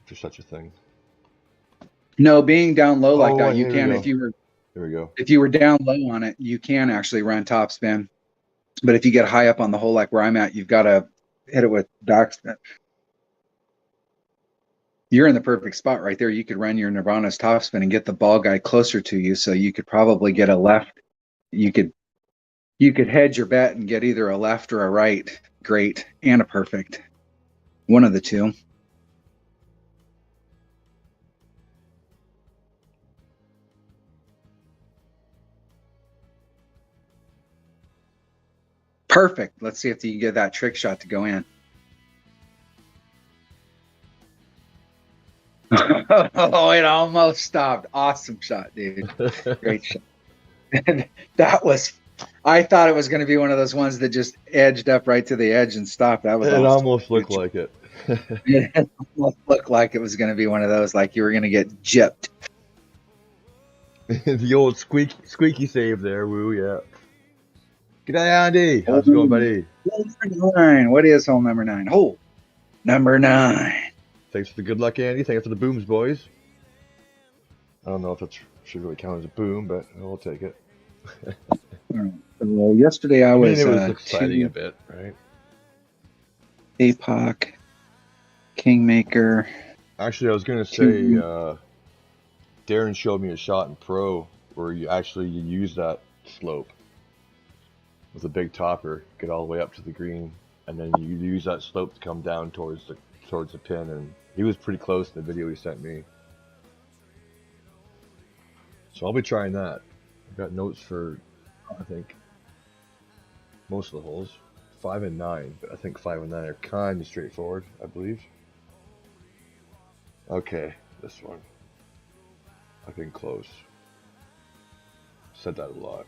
If there's such a thing. No, being down low like that, you can, if you were down low on it, you can actually run topspin. But if you get high up on the hole like where I'm at, you've got to hit it with backspin. You're in the perfect spot right there. You could run your Nirvana's topspin and get the ball guy closer to you, so you could probably get a left. You could hedge your bet and get either a left or a right great and a perfect. One of the two. Perfect. Let's see if you can get that trick shot to go in. Oh, it almost stopped. Awesome shot, dude. Great shot. I thought it was going to be one of those ones that just edged up right to the edge and stopped. That was it awesome. Almost looked like it. It almost looked like it was going to be one of those, like you were going to get gypped. The old squeaky save there, woo, yeah. G'day, Andy. How's it going, buddy? Hole number 9. What is hole number 9? Hole number 9. Thanks for the good luck, Andy. Thanks for the booms, boys. I don't know if that should really count as a boom, but we'll take it. Well, yesterday it was exciting a bit, right? APOC, Kingmaker. Actually, I was going to say, Darren showed me a shot in pro where you use that slope with a big topper, get all the way up to the green, and then you use that slope to come down towards the pin, and he was pretty close in the video he sent me. So I'll be trying that. I've got notes for, I think, most of the holes. 5 and 9, but I think 5 and 9 are kind of straightforward, I believe. Okay, this one. I've been close. Said that a lot.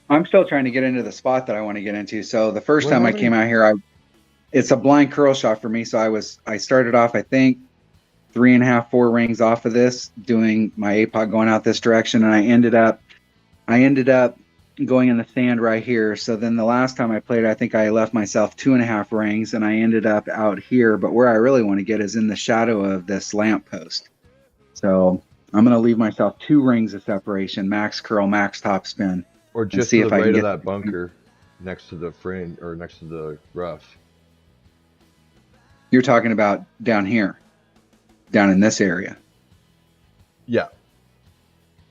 I'm still trying to get into the spot that I want to get into. So the first time I came out here, it's a blind curl shot for me. So I started off, I think, 3.5, 4 rings off of this, doing my APOC going out this direction, and I ended up going in the sand right here. So then the last time I played, I think I left myself 2.5 rings and I ended up out here. But where I really want to get is in the shadow of this lamppost. So I'm going to leave myself 2 rings of separation, max curl, max top spin, Or and just see to the if I can right of get. that bunker, next to the fringe or next to the rough. You're talking about down here, down in this area. Yeah.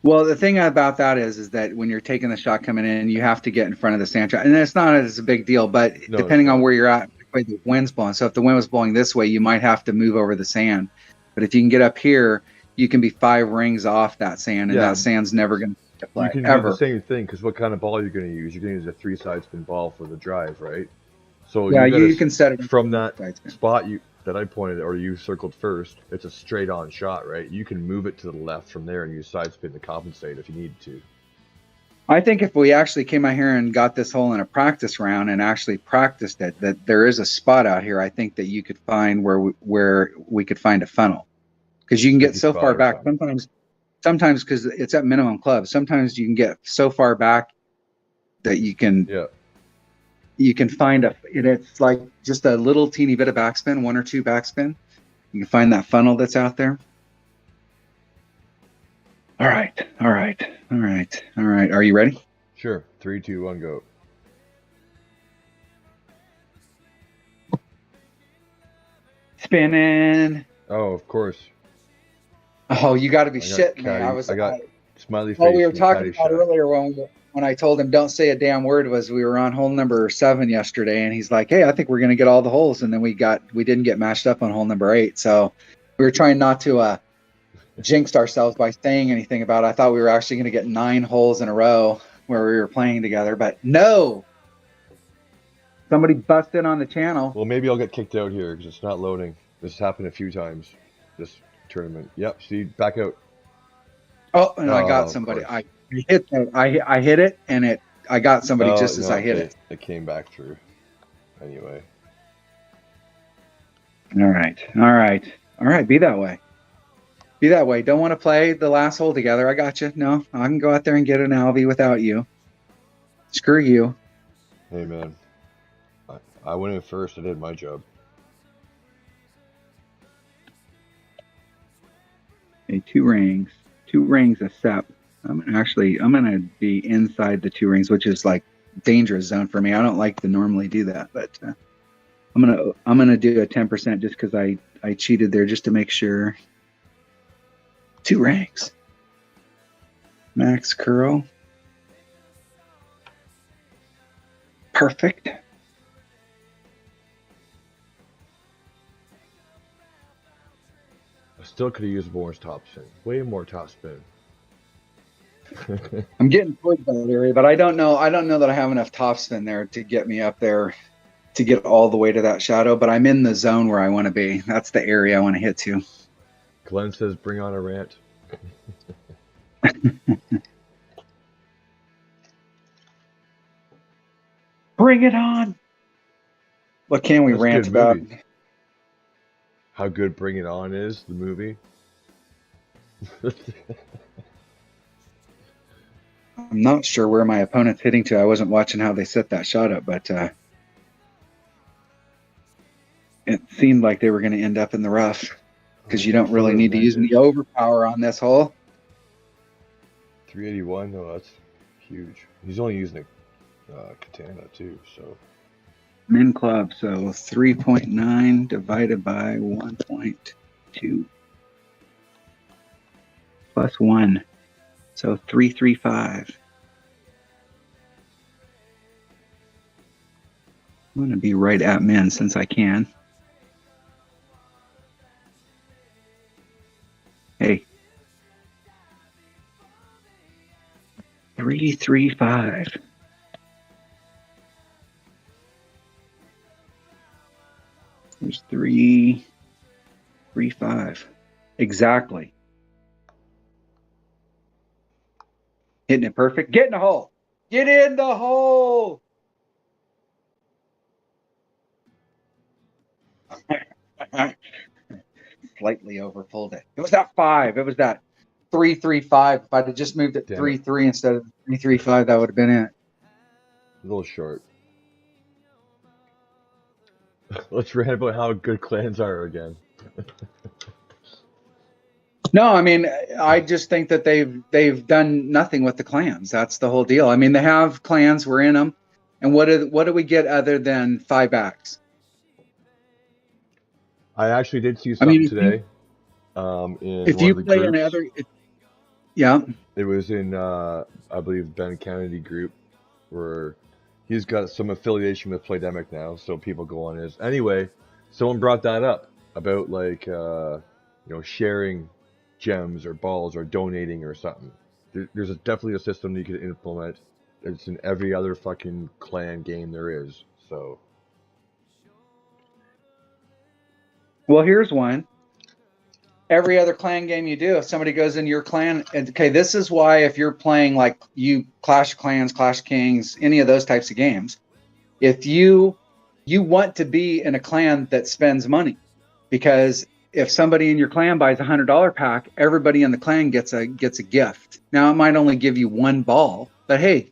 Well, the thing about that is that when you're taking the shot coming in, you have to get in front of the sand trap, and it's not as a big deal. But No, it's depending on not. where you're at, the way the wind's blowing. So if the wind was blowing this way, you might have to move over the sand. But if you can get up here, you can be 5 rings off that sand, and Yeah. that sand's never going to You play can do the ever. same thing because what kind of ball you're going to use? You're going to use a 3-side spin ball for the drive, right? So Yeah, you got you to can set it up from for that side spin. spot you that I pointed or you circled first. It's a straight on shot, right? You can move it to the left from there and use side spin to compensate if you need to. I think if we actually came out here and got this hole in a practice round and actually practiced it, that there is a spot out here. I think that you could find where we could find a funnel, because you can get Sticky so spot far or back. something. Sometimes because it's at minimum club. Sometimes you can get so far back that Yeah. you can find it's like just a little teeny bit of backspin, 1 or 2 backspin. You can find that funnel that's out there. All right, all right, all right, all right. Are you ready? Sure. 3, 2, 1, go. Spinning. Oh, of course. Oh, you got to be I got shitting me. I got smiley What we face were from the talking caddy about shot. earlier when I told him don't say a damn word was we were on hole number 7 yesterday, and he's like, "Hey, I think we're gonna get all the holes," and then we didn't get matched up on hole number 8, so we were trying not to jinx ourselves by saying anything about it. I thought we were actually gonna get 9 holes in a row where we were playing together, but no, somebody busted on the channel. Well, maybe I'll get kicked out here because it's not loading. This has happened a few times. This tournament. Yep. See, back out. Oh, and I got Oh, of somebody. course. I hit that. I hit it, and I got somebody Oh just as no, I hit it. it came back through. Anyway. All right, all right, all right. Be that way. Be that way. Don't want to play the last hole together. I got you. No, I can go out there and get an Alvy without you. Screw you. Hey man, I went in first. I did my job. Okay, 2 rings. 2 rings of sep. I'm gonna be inside the 2 rings, which is like dangerous zone for me. I don't like to normally do that, but I'm gonna do a 10% just because I cheated there just to make sure. 2 rings. Max curl. Perfect. I still could have used more top spin. Way more top spin. I'm getting towards that area, but I don't know that I have enough topspin there to get me up there to get all the way to that shadow, but I'm in the zone where I want to be. That's the area I want to hit to. Glenn says, "Bring on a rant." Bring it on. What can we That's a rant good about? movie. How good Bring It On is, the movie. I'm not sure where my opponent's hitting to. I wasn't watching how they set that shot up, but it seemed like they were going to end up in the rough because you don't really need to use any overpower on this hole. 381, no, that's huge. He's only using a katana too, so. Min club, so 3.9 divided by 1.2 plus 1, so 335. I'm going to be right at min since I can. Hey. 335. There's 335. Exactly. Hitting it perfect. Get in the hole. Get in the hole. Slightly overpulled it. It was that 5. It was that 335. If I'd have just moved it Damn 3-3 instead of 3-3-5, that would have been it. A little short. Let's rant about how good clans are again. No, I mean, I just think that they've done nothing with the clans. That's the whole deal. I mean, they have clans, we're in them, and what do we get other than 5 acts? I actually did see I something mean, today. In if one you of the play groups. in other, yeah, It was in, I believe, Ben Kennedy group, where he's got some affiliation with Playdemic now, so people go on his. Anyway, someone brought that up about like, sharing gems or balls or donating or something. There's definitely a system you could implement. It's in every other fucking clan game there is. So well, here's one. Every other clan game you do, if somebody goes in your clan, and okay, this is why if you're playing like you Clash of Clans, Clash of Kings, any of those types of games, if you want to be in a clan that spends money, because if somebody in your clan buys $100 pack, everybody in the clan gets a gift. Now it might only give you 1 ball, but hey,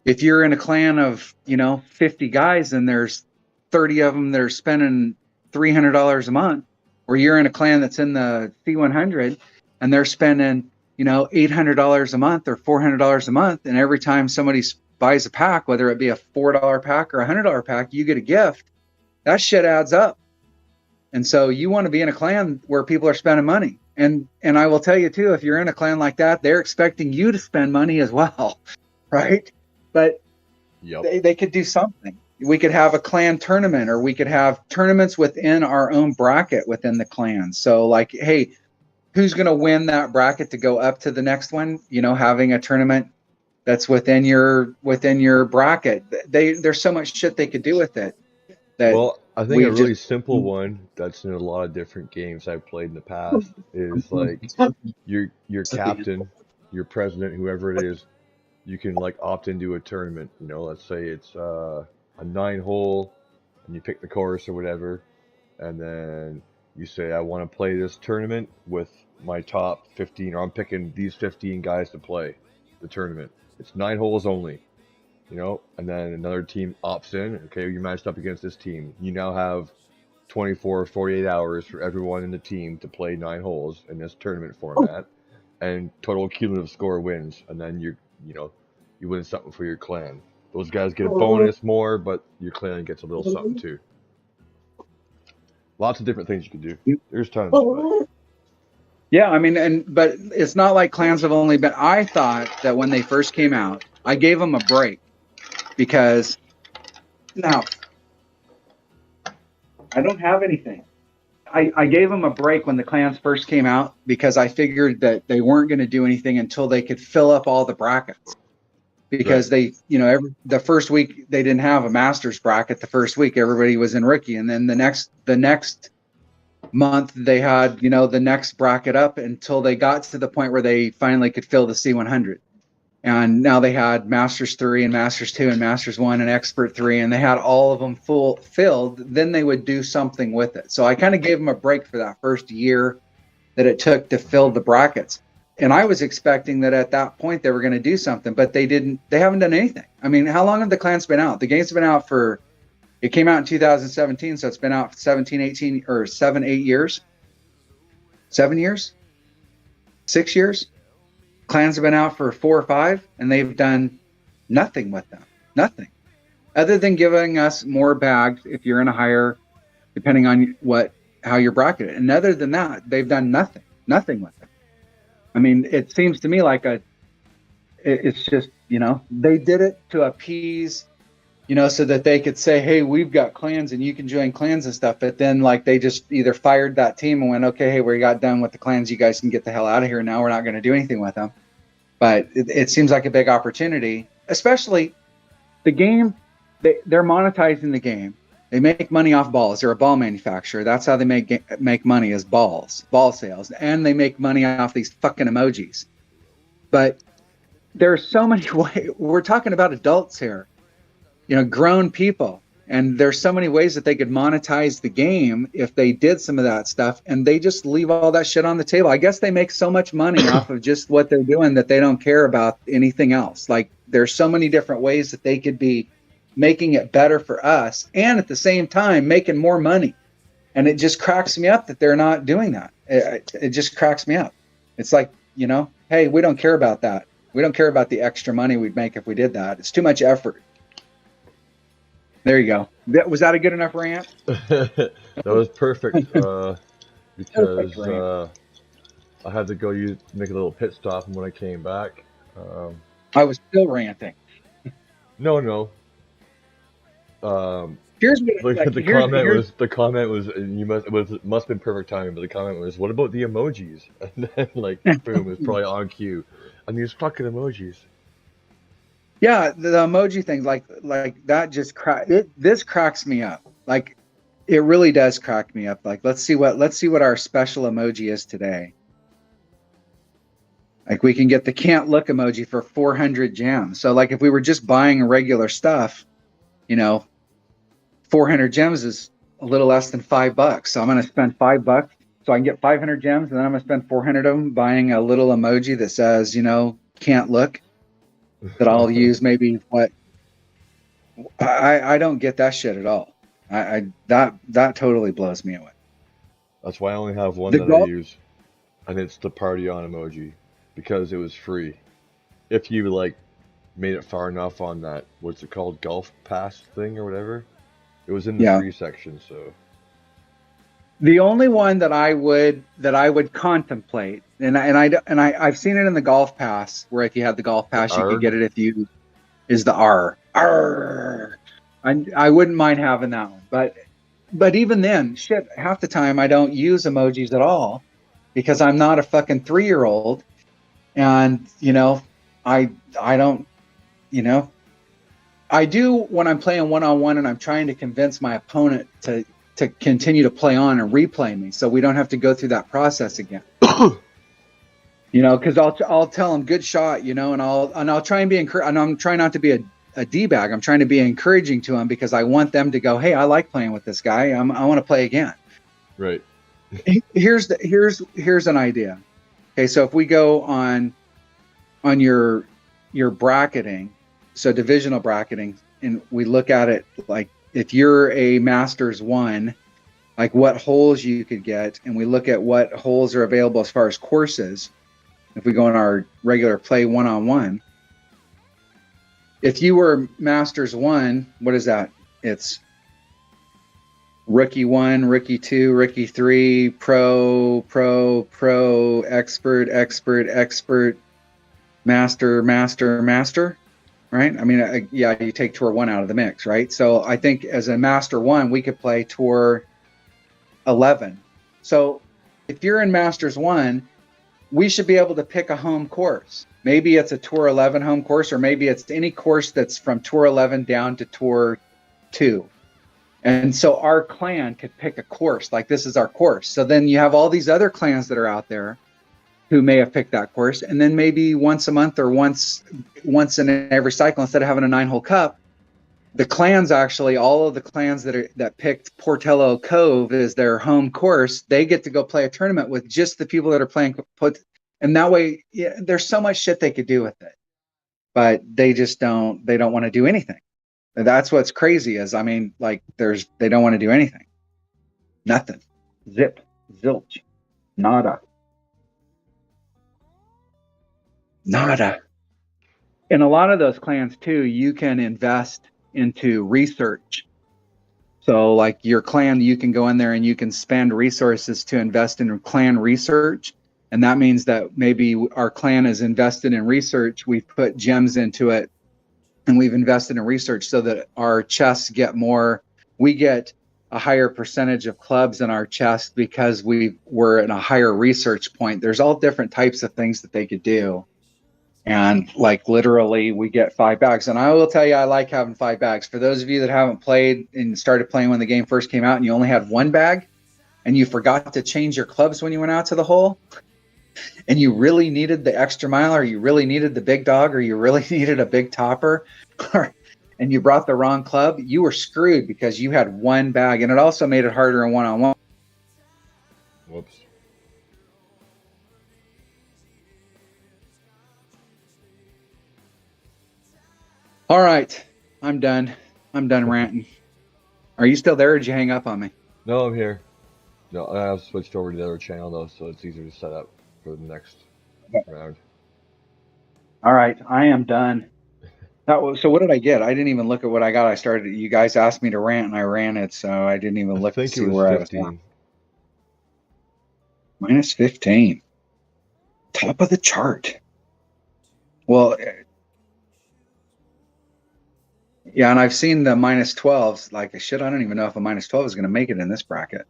if you're in a clan of 50 guys and there's 30 of them that are spending $300 a month, or you're in a clan that's in the C100 and they're spending $800 a month or $400 a month, and every time somebody buys a pack, whether it be a $4 pack or a $100 pack, you get a gift. That shit adds up. And so you want to be in a clan where people are spending money. And I will tell you too, if you're in a clan like that, they're expecting you to spend money as well, right? But yep. they could do something. We could have a clan tournament, or we could have tournaments within our own bracket within the clan. So like, hey, who's going to win that bracket to go up to the next one? Having a tournament that's within your bracket. There's so much shit they could do with it. Well, I think a really simple one that's in a lot of different games I've played in the past is like your captain, your president, whoever it is, you can like opt into a tournament. Let's say it's a 9-hole, and you pick the course or whatever, and then you say, I want to play this tournament with my top 15, or I'm picking these 15 guys to play the tournament. It's 9 holes only. And then another team opts in. Okay, you matched up against this team. You now have 24 or 48 hours for everyone in the team to play 9 holes in this tournament format, and total cumulative score wins. And then you win something for your clan. Those guys get a bonus more, but your clan gets a little something too. Lots of different things you can do. There's tons. But... yeah, I mean, but it's not like clans have only been. I thought that when they first came out, I gave them a break. Because now I don't have anything. I gave them a break when the clans first came out, because I figured that they weren't going to do anything until they could fill up all the brackets. Because they, the first week they didn't have a Masters bracket. The first week everybody was in rookie, and then the next month they had the next bracket up until they got to the point where they finally could fill the C100. And now they had Masters 3 and Masters 2 and Masters 1 and Expert 3, and they had all of them filled. Then they would do something with it. So I kind of gave them a break for that first year that it took to fill the brackets. And I was expecting that at that point they were going to do something, but they didn't. They haven't done anything. I mean, how long have the clans been out? The game's been out it came out in 2017, so it's been out 17, 18, or 7, 8 years. 7 years? 6 years? Clans have been out for 4 or 5, and they've done nothing with them. Nothing. Other than giving us more bags if you're in a higher, depending on how you're bracketed. And other than that, they've done nothing. Nothing with it. I mean, it seems to me like it's just, they did it to appease, so that they could say, hey, we've got clans and you can join clans and stuff. But then like they just either fired that team and went, okay, hey, we got done with the clans. You guys can get the hell out of here now. We're not going to do anything with them. But it seems like a big opportunity, especially the game. They're monetizing the game. They make money off balls. They're a ball manufacturer. That's how they make money, is ball sales. And they make money off these fucking emojis. But there's so many ways. We're talking about adults here, grown people. And there's so many ways that they could monetize the game if they did some of that stuff, and they just leave all that shit on the table. I guess they make so much money off of just what they're doing that they don't care about anything else. Like, there's so many different ways that they could be making it better for us and at the same time making more money. And it just cracks me up that they're not doing that. It just cracks me up. It's like, you know, hey, we don't care about that. We don't care about the extra money we'd make if we did that. It's too much effort. There you go. Was that a good enough rant? That was perfect. Because I had to go make a little pit stop, and when I came back, I was still ranting. No. Here's what the comment was it must have been perfect timing, but the comment was, what about the emojis? And then like boom, it's probably on cue. And these fucking emojis. Yeah, the emoji thing, like that just this cracks me up. Like, it really does crack me up. Like, let's see what our special emoji is today. Like, we can get the can't look emoji for 400 gems. So like, if we were just buying regular stuff, you know, 400 gems is a little less than $5. So I'm going to spend $5 so I can get 500 gems, and then I'm going to spend 400 of them buying a little emoji that says, you know, can't look. That I'll use maybe what I don't get that shit at all. That totally blows me away. That's why I only have one I use, and it's the party on emoji, because it was free. If you like made it far enough on that, what's it called, Golf Pass thing or whatever, it was in the free section. So the only one that I would contemplate, and I've seen it in the Golf Pass, where if you had the Golf Pass, you could get it is the R. I wouldn't mind having that one, but even then, shit, half the time I don't use emojis at all because I'm not a fucking 3-year-old, and you know, I don't, you know, I do when I'm playing one-on-one and I'm trying to convince my opponent to continue to play on and replay me, so we don't have to go through that process again. You know, because I'll tell them good shot, you know, and I'll try and be and I'm trying not to be a d-bag. I'm trying to be encouraging to them because I want them to go, hey, I like playing with this guy. I want to play again. Right. Here's an idea. Okay, so if we go on your bracketing, so divisional bracketing, and we look at it like, if you're a Masters 1, like what holes you could get, and we look at what holes are available as far as courses. If we go in our regular play one-on-one, if you were Masters 1, what is that? It's Rookie 1, Rookie 2, Rookie 3, Pro, Expert, Master. Right? I mean, yeah, you take Tour 1 out of the mix, right? So I think as a Master 1, we could play Tour 11. So if you're in Masters 1, we should be able to pick a home course. Maybe it's a Tour 11 home course, or maybe it's any course that's from Tour 11 down to Tour 2. And so our clan could pick a course, like this is our course. So then you have all these other clans that are out there who may have picked that course, and then maybe once a month or once in every cycle, instead of having a 9-hole cup, the clans, actually all of the clans that picked Portello Cove as their home course, they get to go play a tournament with just the people that are playing, and that way, yeah, there's so much shit they could do with it, but they just don't want to do anything. And that's what's crazy is, I mean, like they don't want to do anything. Nothing. Zip. Zilch. Nada. In a lot of those clans too, you can invest into research. So like your clan, you can go in there and you can spend resources to invest in clan research. And that means that maybe our clan is invested in research. We've put gems into it and we've invested in research so that our chests get more. We get a higher percentage of clubs in our chest because we were in a higher research point. There's all different types of things that they could do. And like literally we get 5 bags. And I will tell you, I like having 5 bags. For those of you that haven't played and started playing when the game first came out and you only had 1 bag and you forgot to change your clubs when you went out to the hole and you really needed the extra mile, or you really needed the big dog, or you really needed a big topper, and you brought the wrong club, you were screwed because you had one bag, and it also made it harder in one-on-one. Whoops. All right, I'm done. I'm done ranting. Are you still there, or did you hang up on me? No, I'm here. No, I've switched over to the other channel though, so it's easier to set up for the next round. All right, I am done. So what did I get? I didn't even look at what I got. I started. You guys asked me to rant, and I ran it, so I didn't even I look to think it see was where I was at. 15. Minus 15. Top of the chart. Well, yeah, and I've seen the minus 12s. Like, shit, I don't even know if a minus 12 is going to make it in this bracket.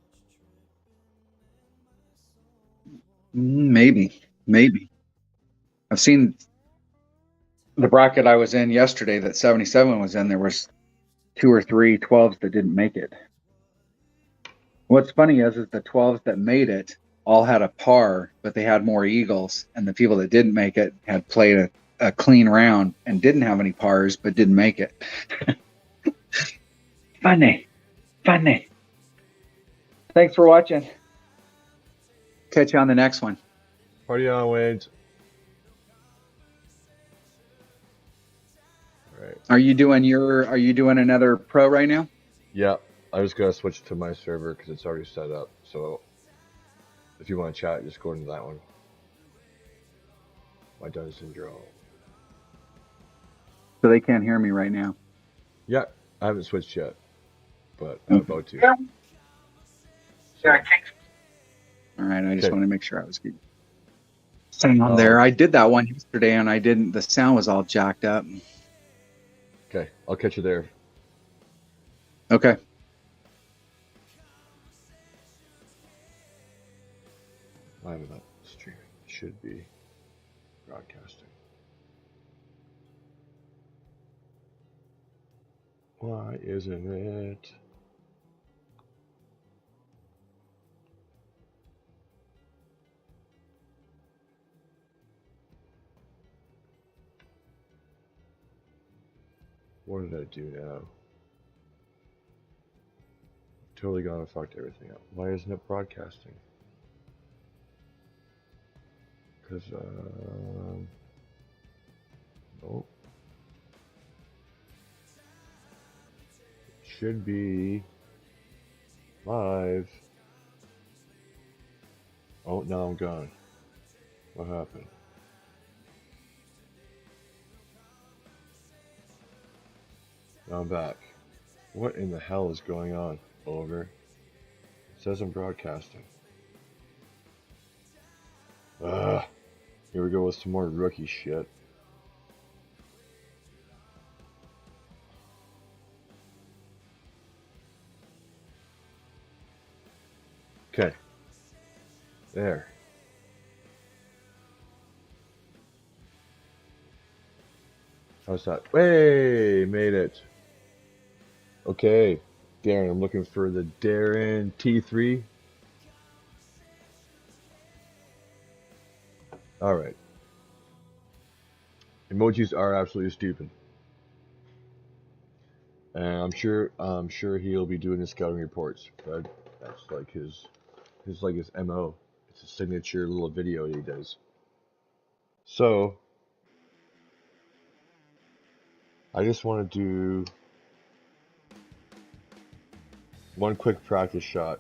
Maybe. I've seen the bracket I was in yesterday that 77 was in. There was 2 or 3 12s that didn't make it. What's funny is the 12s that made it all had a par, but they had more eagles, and the people that didn't make it had played a clean round and didn't have any pars, but didn't make it. Funny. Thanks for watching. Catch you on the next one. Party on, Wayne. All right. Are you doing another pro right now? Yeah, I just gotta switch to my server because it's already set up. So if you want to chat, just go into that one. My Dungeon Draw. So they can't hear me right now. Yeah, I haven't switched yet, but I'm about to. So, all right, I just okay. want to make sure I was good. Staying on there. I did that one yesterday, and I didn't. The sound was all jacked up. Okay, I'll catch you there. Okay. I'm not streaming. Should be broadcasting. Why isn't it? What did I do now? Totally gonna fuck everything up. Why isn't it broadcasting? Because, nope. Should be live. Oh, now I'm gone. What happened? Now I'm back. What in the hell is going on? Over. It says I'm broadcasting. Ugh. Here we go with some more rookie shit. Okay. There. How's that? Hey, made it. Okay. Darren, I'm looking for the Darren T3. Alright. Emojis are absolutely stupid. And I'm sure he'll be doing his scouting reports. But that's like his MO. It's a signature little video he does. So I just want to do one quick practice shot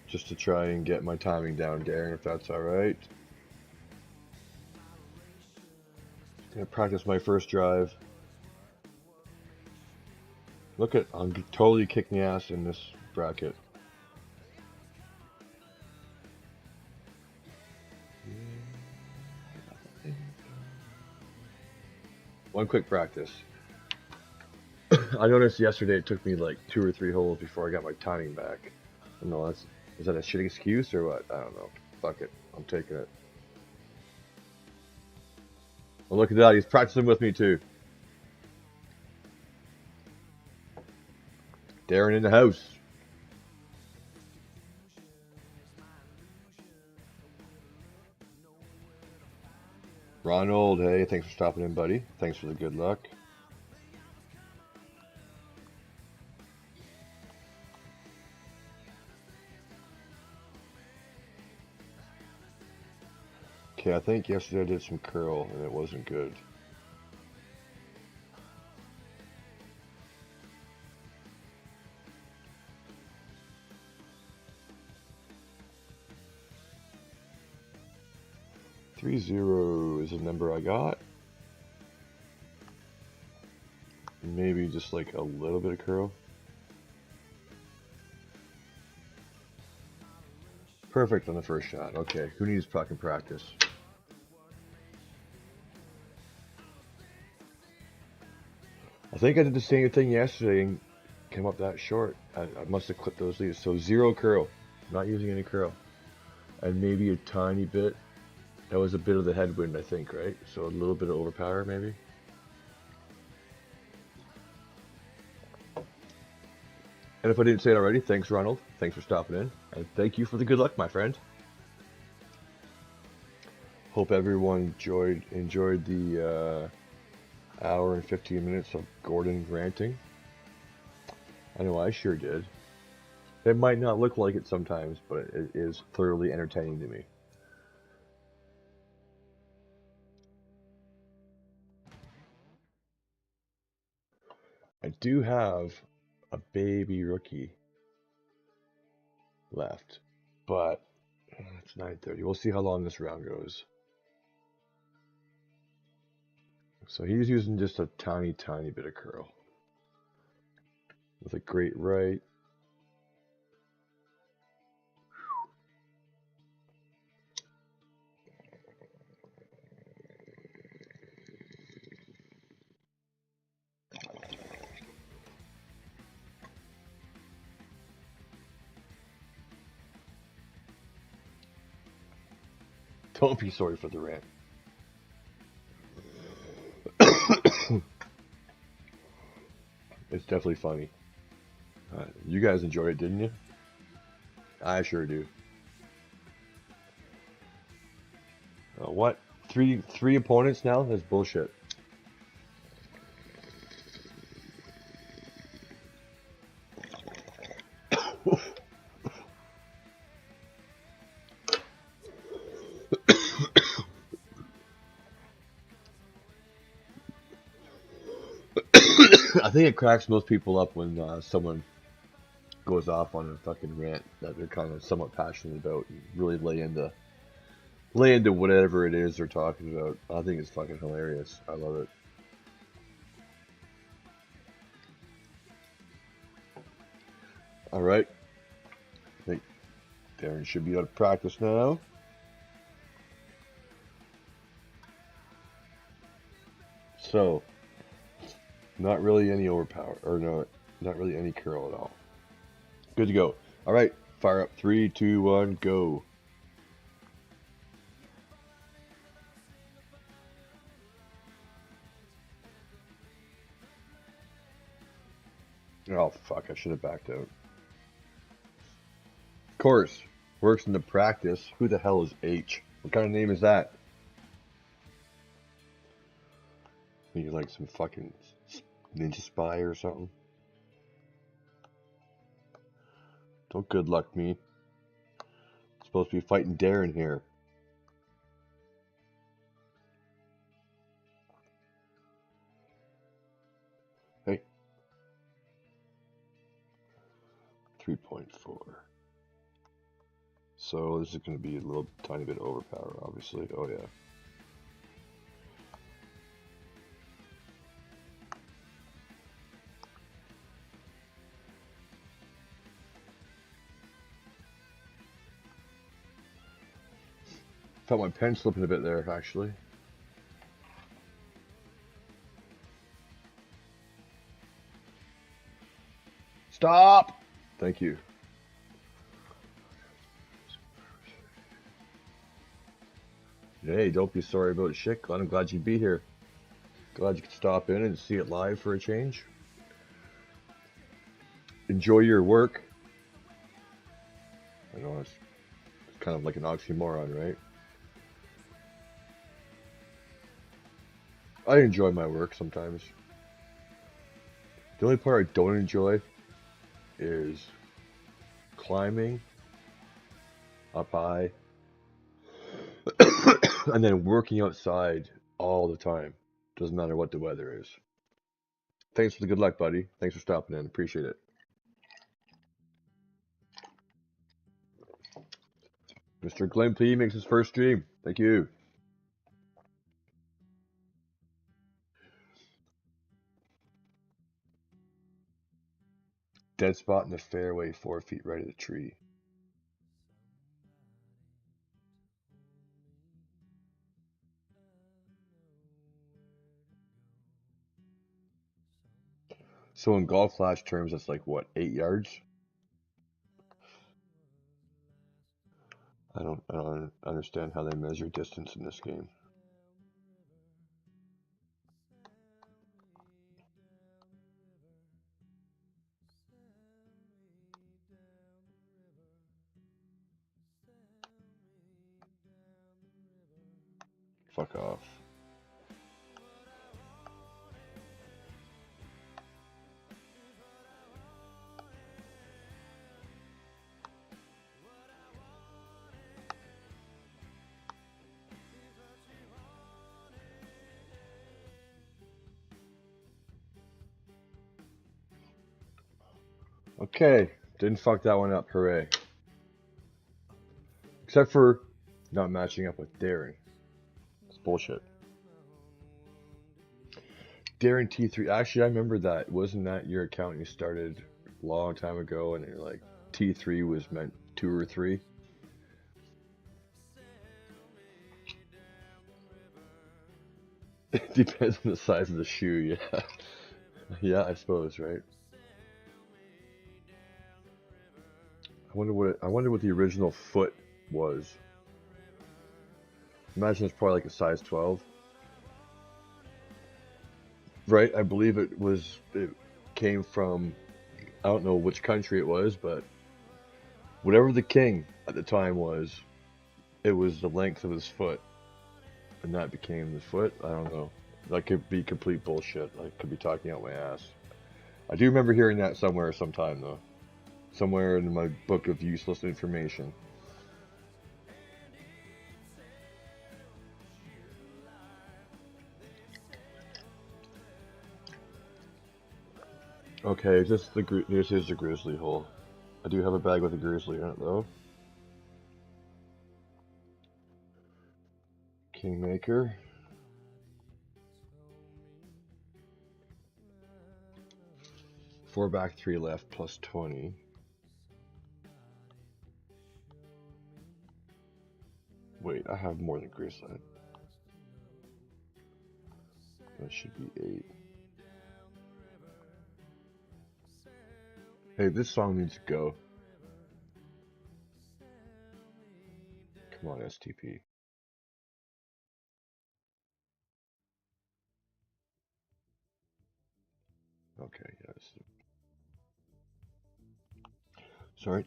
just to try and get my timing down, Darren, if that's alright. Gonna practice my first drive. Look at, I'm totally kicking ass in this bracket. One quick practice. I noticed yesterday it took me like 2 or 3 holes before I got my timing back. I don't know, is that a shitty excuse or what? I don't know. Fuck it. I'm taking it. Oh, look at that. He's practicing with me too. Darren in the house. Ronald, hey, thanks for stopping in, buddy. Thanks for the good luck. Okay, I think yesterday I did some curl and it wasn't good. Three zero is the number I got. Maybe just like a little bit of curl. Perfect on the first shot. Okay, who needs fucking practice? I think I did the same thing yesterday and came up that short. I must have clipped those leaves. So zero curl. Not using any curl. And maybe a tiny bit. That was a bit of the headwind, I think, right? So a little bit of overpower, maybe. And if I didn't say it already, thanks, Ronald. Thanks for stopping in. And thank you for the good luck, my friend. Hope everyone enjoyed the hour and 15 minutes of Gordon ranting. I know I sure did. It might not look like it sometimes, but it is thoroughly entertaining to me. I do have a baby rookie left, but it's 9:30. We'll see how long this round goes. So he's using just a tiny, tiny bit of curl with a great right. Don't be sorry for the rant. It's definitely funny. You guys enjoyed it, didn't you? I sure do. What? Three opponents now? That's bullshit. I think it cracks most people up when someone goes off on a fucking rant that they're kind of somewhat passionate about and really lay into whatever it is they're talking about. I think it's fucking hilarious. I love it. All right. I think Darren should be out of practice now. So, not really any overpower, or no, not really any curl at all. Good to go. All right, fire up. 3, 2, 1, go. Oh, fuck, I should have backed out. Of course, works in the practice. Who the hell is H? What kind of name is that? You like some fucking ninja spy or something? Don't good luck me. I'm supposed to be fighting Darren here. Hey. 3.4. So this is going to be a little tiny bit overpower, obviously. Oh yeah. Felt my pen slipping a bit there, actually. Stop! Thank you. Hey, don't be sorry about shit, Glenn. I'm glad you'd be here. Glad you could stop in and see it live for a change. Enjoy your work. I know it's kind of like an oxymoron, right? I enjoy my work sometimes. The only part I don't enjoy is climbing up high and then working outside all the time. Doesn't matter what the weather is. Thanks for the good luck, buddy. Thanks for stopping in. Appreciate it. Mr. Glenn P makes his first stream. Thank you. Dead spot in the fairway, 4 feet right of the tree. So in golf flash terms, that's like what, 8 yards? I don't understand how they measure distance in this game. Fuck off. Okay, didn't fuck that one up. Hooray. Except for not matching up with Darren. It's bullshit. Darren T3. Actually, I remember that. Wasn't that your account you started a long time ago and you're like T3 was meant 2 or 3? It depends on the size of the shoe, yeah. Yeah, I suppose, right? I wonder what the original foot was. Imagine it's probably like a size 12. Right? I believe it came from, I don't know which country it was, but whatever the king at the time was, it was the length of his foot. And that became the foot? I don't know. That could be complete bullshit. I could be talking out my ass. I do remember hearing that somewhere sometime, though. Somewhere in my book of useless information. Okay, this is the grizzly hole. I do have a bag with a grizzly in it, though. Kingmaker. Four back, 3 left, plus 20. Wait, I have more than grizzly. That should be 8. Hey, this song needs to go. Come on, STP. Okay, yes. Sorry.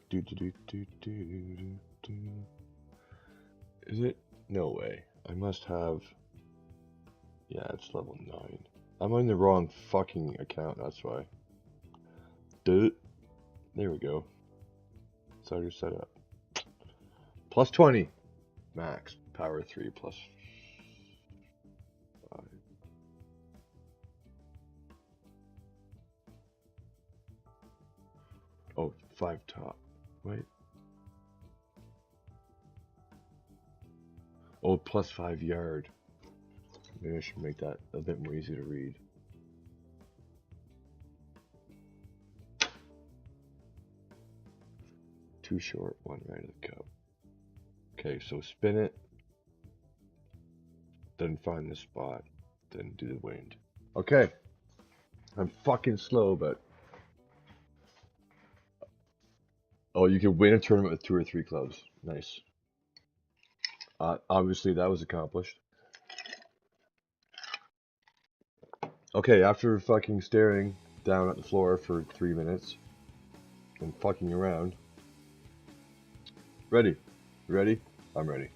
Is it? No way. I must have. Yeah, it's level 9. I'm on the wrong fucking account, that's why. There we go. It's already set up. Plus 20. Max. Power 3 plus 5. Oh, 5 top. Wait. Oh, plus 5 yard. Maybe I should make that a bit more easy to read. Too short, 1 right of the cup. Okay, so spin it. Then find the spot. Then do the wind. Okay. I'm fucking slow, but... Oh, you can win a tournament with 2 or 3 clubs. Nice. Obviously, that was accomplished. Okay, after fucking staring down at the floor for 3 minutes and fucking around. Ready? You ready? I'm ready.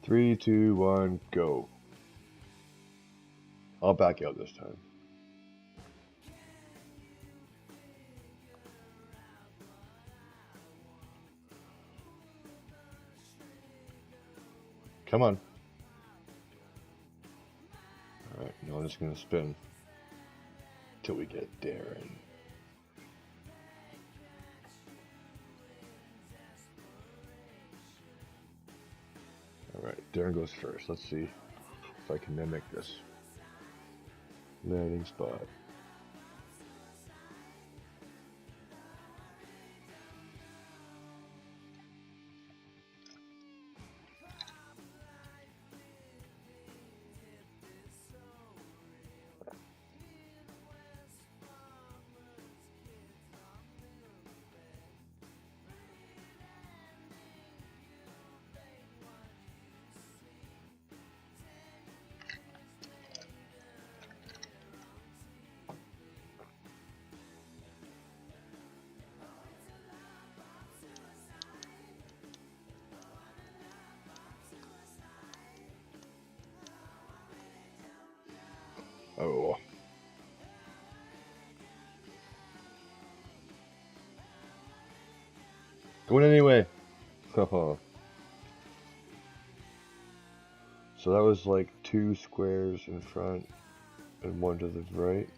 3, 2, 1, go. I'll back out this time. Come on. Alright, now I'm just gonna spin till we get Darren. Alright, Darren goes first. Let's see if I can mimic this. Landing spot. Oh. Going anyway. So that was like 2 squares in front and 1 to the right.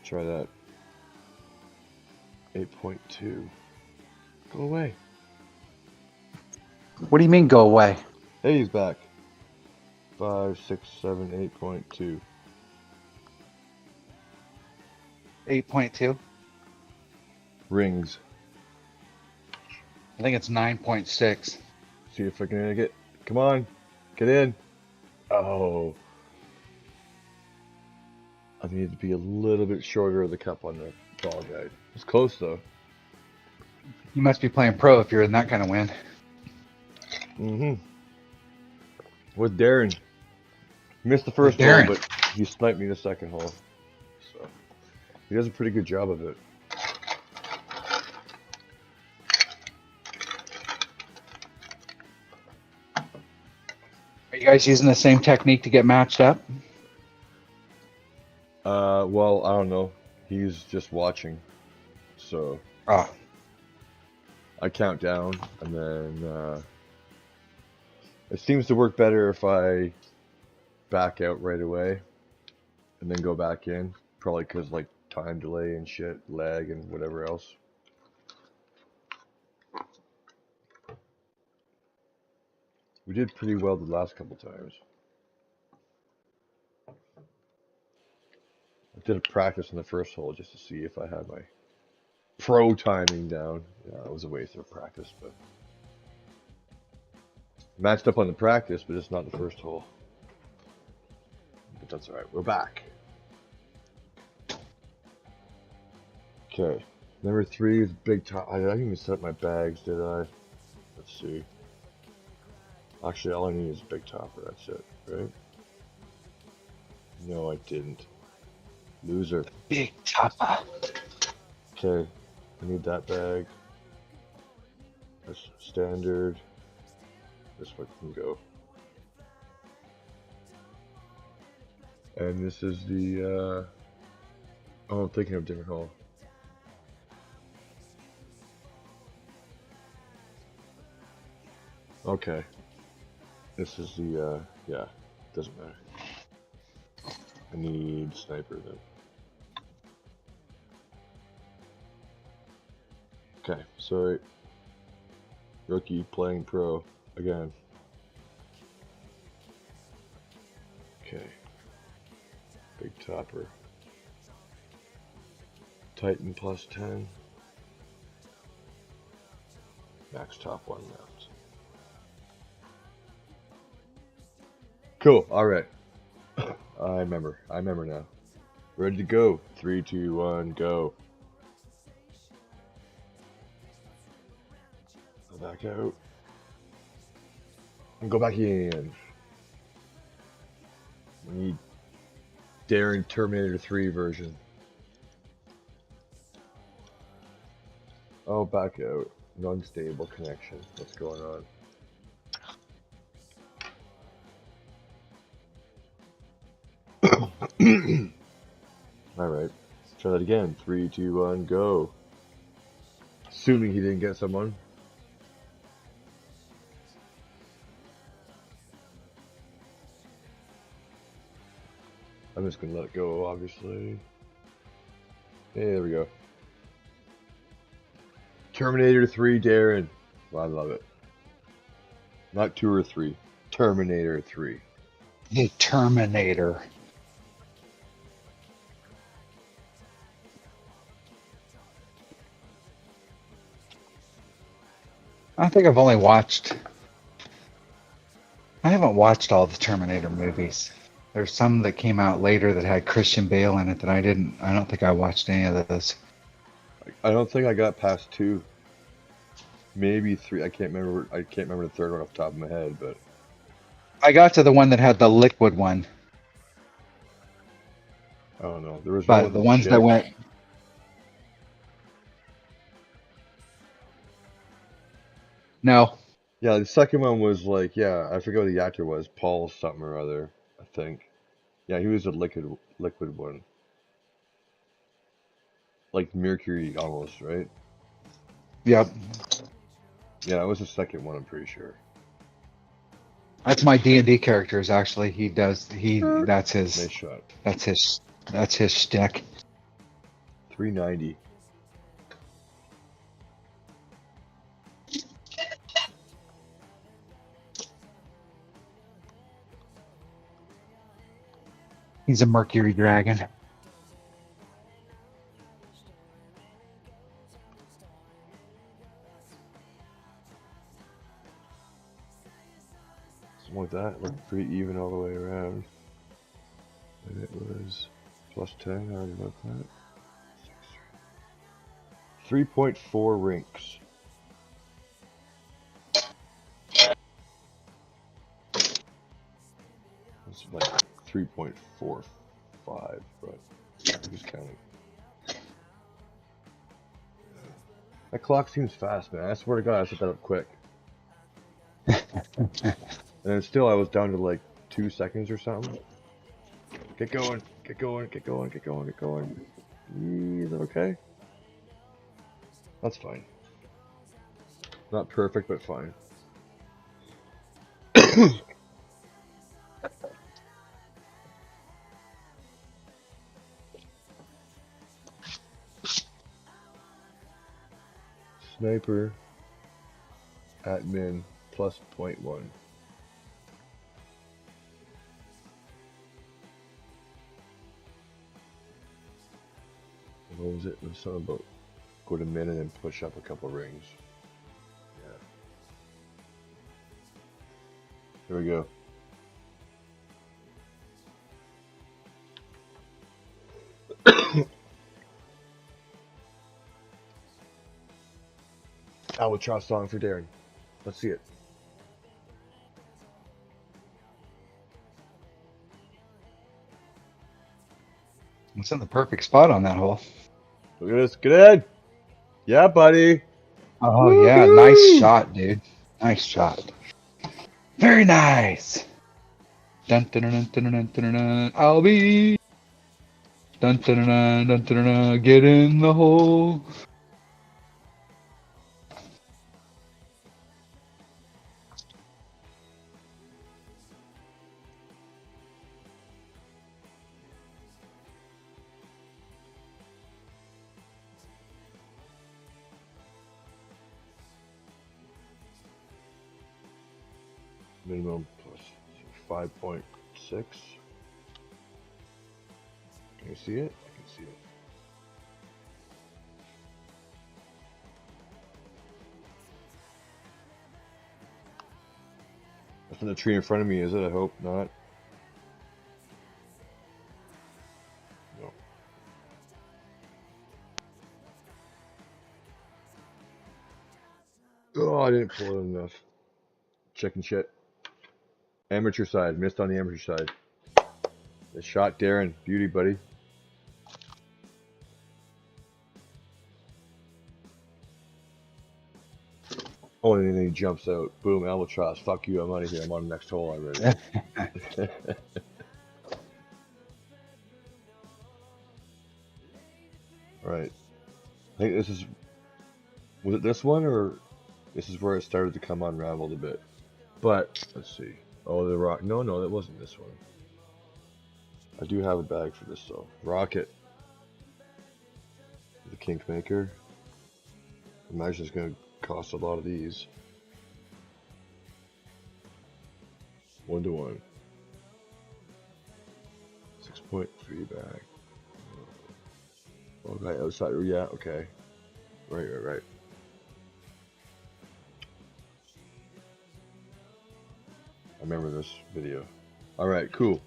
Try that. 8.2. Go away. What do you mean go away? Hey, he's back. 5, 6, 7, 8.2. 8.2? Rings. I think it's 9.6. See if I can get. Come on. Get in. Oh. I need to be a little bit shorter of the cup on the ball guide. It's close though. You must be playing pro if you're in that kind of wind. Mm-hmm. With Darren. Missed the first hole, but he sniped me the second hole. So he does a pretty good job of it. Are you guys using the same technique to get matched up? Well, I don't know. He's just watching. So Oh. I count down, and then it seems to work better if I back out right away and then go back in. Probably because like time delay and shit, lag and whatever else. We did pretty well the last couple times. I did a practice in the first hole just to see if I had my pro timing down. Yeah, it was a waste of practice, but matched up on the practice, but it's not the first hole. But that's alright, we're back. Okay, number 3 is big top. I didn't even set up my bags, did I? Let's see. Actually, all I need is a big topper, that's it, right? No, I didn't. Loser. Big topper. Okay, I need that bag. That's standard. This one can go. And this is the, oh, I'm thinking of a different hole. Okay. This is the, yeah, doesn't matter. I need sniper then. Okay, so rookie playing pro again. Okay. Big topper. Titan plus 10. Max top 1 rounds. Cool, alright. I remember now. Ready to go. 3, 2, 1, go. Go back out. And go back in. We need Darren Terminator 3 version. Oh, back out. Unstable connection. What's going on? Alright. Try that again. 3, 2, 1, go. Assuming he didn't get someone. I'm just gonna let it go, obviously. Hey, there we go. Terminator 3, Darren. Well, I love it. Not 2 or 3. Terminator 3. The Terminator. I think I've only watched. I haven't watched all the Terminator movies. There's some that came out later that had Christian Bale in it that I didn't. I don't think I watched any of those. I don't think I got past 2. Maybe 3. I can't remember. I can't remember the third one off the top of my head, but I got to the one that had the liquid one, I don't know. There was one but with the a ones that chick. went. No, Yeah, the second one was like, yeah, I forget what the actor was. Paul something or other, I think. Yeah, he was a liquid one. Like Mercury almost, right? yep, Yeah, it was the second one, I'm pretty sure. that's my D&D characters. Actually, he does. That's Nice his. shot. That's his shtick. 390. He's a Mercury dragon. Something like that. Looked pretty even all the way around. And it was plus 10. I already looked that. 3.4 rinks. It's like 3.45, but I'm just counting. That clock seems fast, man. I swear to God, I set that up quick. And then still, I was down to like 2 seconds or something. Get going, get going, get going, get going, get going. Is that okay? That's fine. Not perfect, but fine. Sniper, admin, plus 0.1. What was it? It was something about go to min and then push up a couple rings. Yeah. Here we go. Albatross song for Darren. Let's see it. It's in the perfect spot on that hole. Look at this. Get in. Yeah, buddy. Oh yeah, nice shot, dude. Nice shot. Very nice. Dun dun dun dun dun dun dun. I'll be. Dun dun dun dun dun dun. Get in the hole. Minimum plus 5.6. Can you see it? I can see it. That's in the tree in front of me, is it? I hope not. No. Oh, I didn't pull it enough. Chicken shit. Amateur side. Missed on the amateur side. The shot, Darren. Beauty, buddy. Oh, and then he jumps out. Boom, albatross. Fuck you, I'm out of here. I'm on the next hole already. Right. I think this is... Was it this one, or... This is where it started to come unraveled a bit. But, let's see. Oh, the rock... No, that wasn't this one. I do have a bag for this, though. Rocket. The kink maker. Imagine it's going to cost a lot of these. 1-to-1. 6-point free bag. Okay, outside. Yeah, okay. Right. I remember this video. Alright, cool.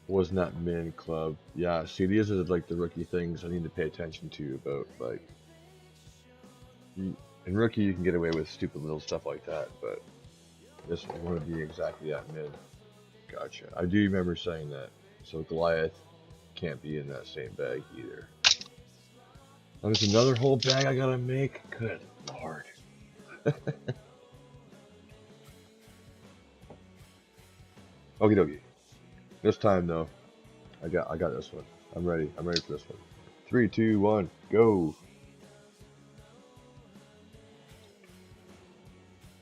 Was not min club. Yeah, see, these are like the rookie things I need to pay attention to about, like, in rookie you can get away with stupid little stuff like that, but this one would be exactly at mid. Gotcha. I do remember saying that. So Goliath can't be in that same bag either. Oh, there's another whole bag I gotta make? Good lord. Okie dokie. This time though, I got this one. I'm ready for this one. 3, 2, 1, go.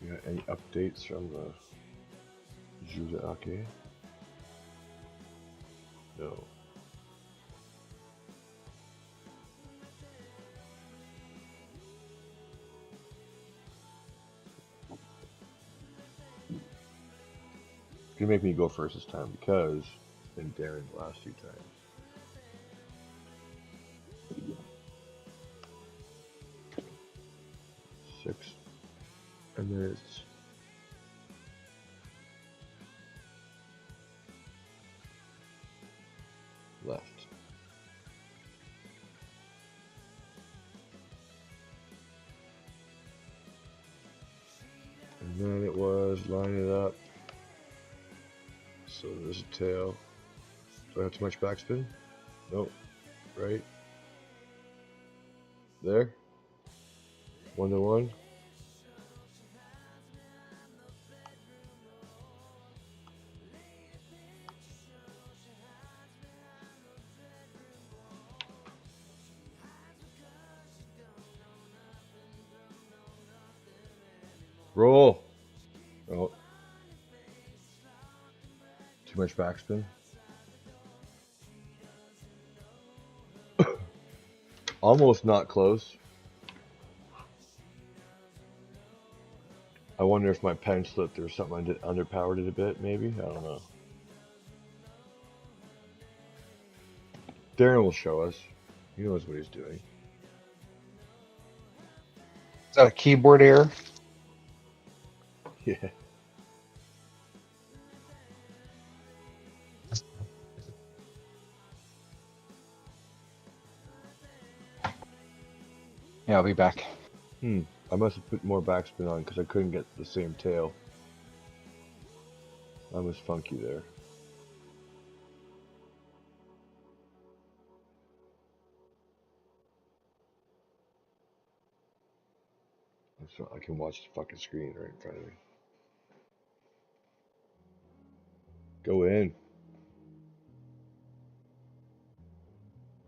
You got any updates from the Juzaake? No. It's gonna make me go first this time because it's been Darren the last few times. 6 minutes. Left. And then it was line it up. So there's a tail. Do I have too much backspin? Nope. Right. There. 1-to-1. Roll. Oh. Too much backspin. Almost not close. I wonder if my pen slipped or something. I did underpowered it a bit, maybe? I don't know. Darren will show us. He knows what he's doing. Is that a keyboard error? Yeah. Yeah, I'll be back. I must have put more backspin on because I couldn't get the same tail. I was funky there. So I can watch the fucking screen right in front of me. Go in.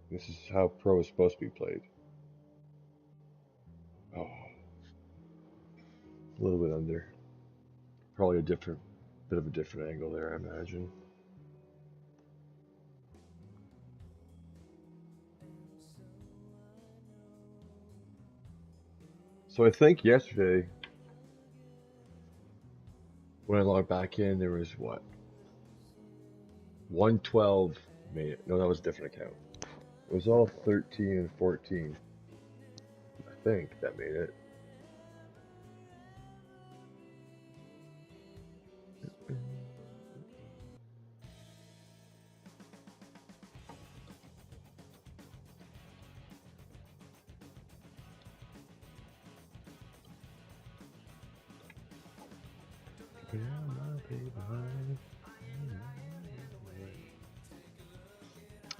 This is how pro is supposed to be played. Oh. A little bit under. Probably a bit of a different angle there, I imagine. So I think yesterday, when I logged back in, there was what? 112 made it. No, that was a different account. It was all 13 and 14. I think that made it.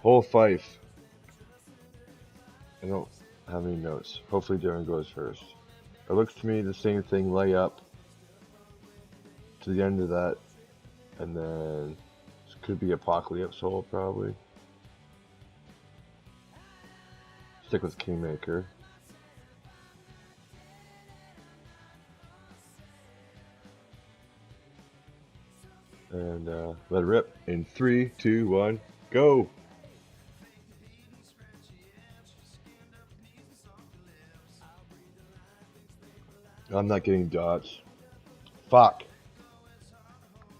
Hole Fife. I don't have any notes. Hopefully Darren goes first. It looks to me the same thing, lay up to the end of that, and then this could be Apocalypse hole probably. Stick with Kingmaker. And let it rip in 3, 2, 1, go! I'm not getting dots. Fuck!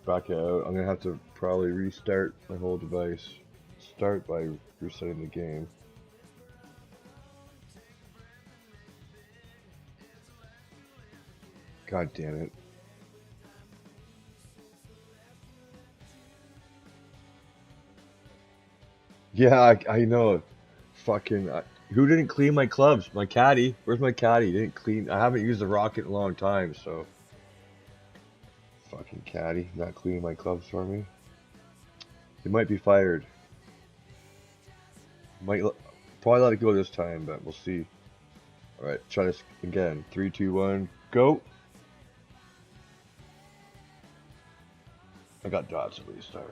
Back out. I'm gonna have to probably restart my whole device. Start by resetting the game. God damn it. Yeah, I know. Fucking. Who didn't clean my clubs? My caddy. Where's my caddy? Didn't clean. I haven't used the rocket in a long time, so. Fucking caddy. Not cleaning my clubs for me. They might be fired. Might probably let it go this time, but we'll see. Alright, try this again. 3, 2, 1, go! I got dots at least, alright.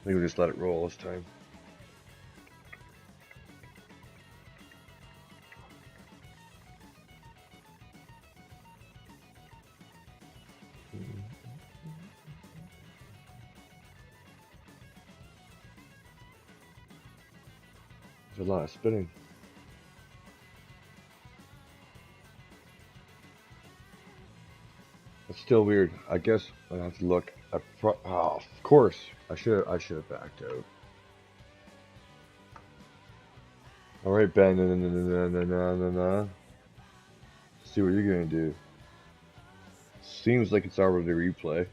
I think we'll just let it roll this time. There's a lot of spinning. It's still weird. I guess I have to look. Oh, of course. I should have backed out. All right, Ben. See what you're gonna do. Seems like it's already replay.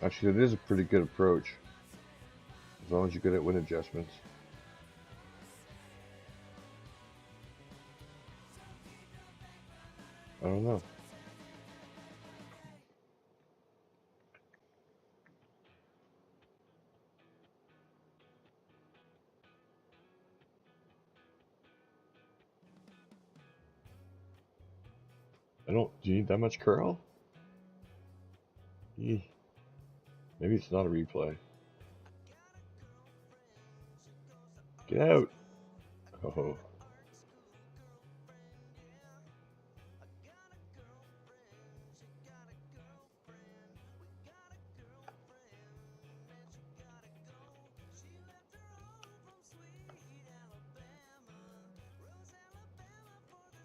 Actually, it is a pretty good approach. As long as you're good at win adjustments. I don't know. Do you need that much curl? Maybe it's not a replay. Get out! Oh.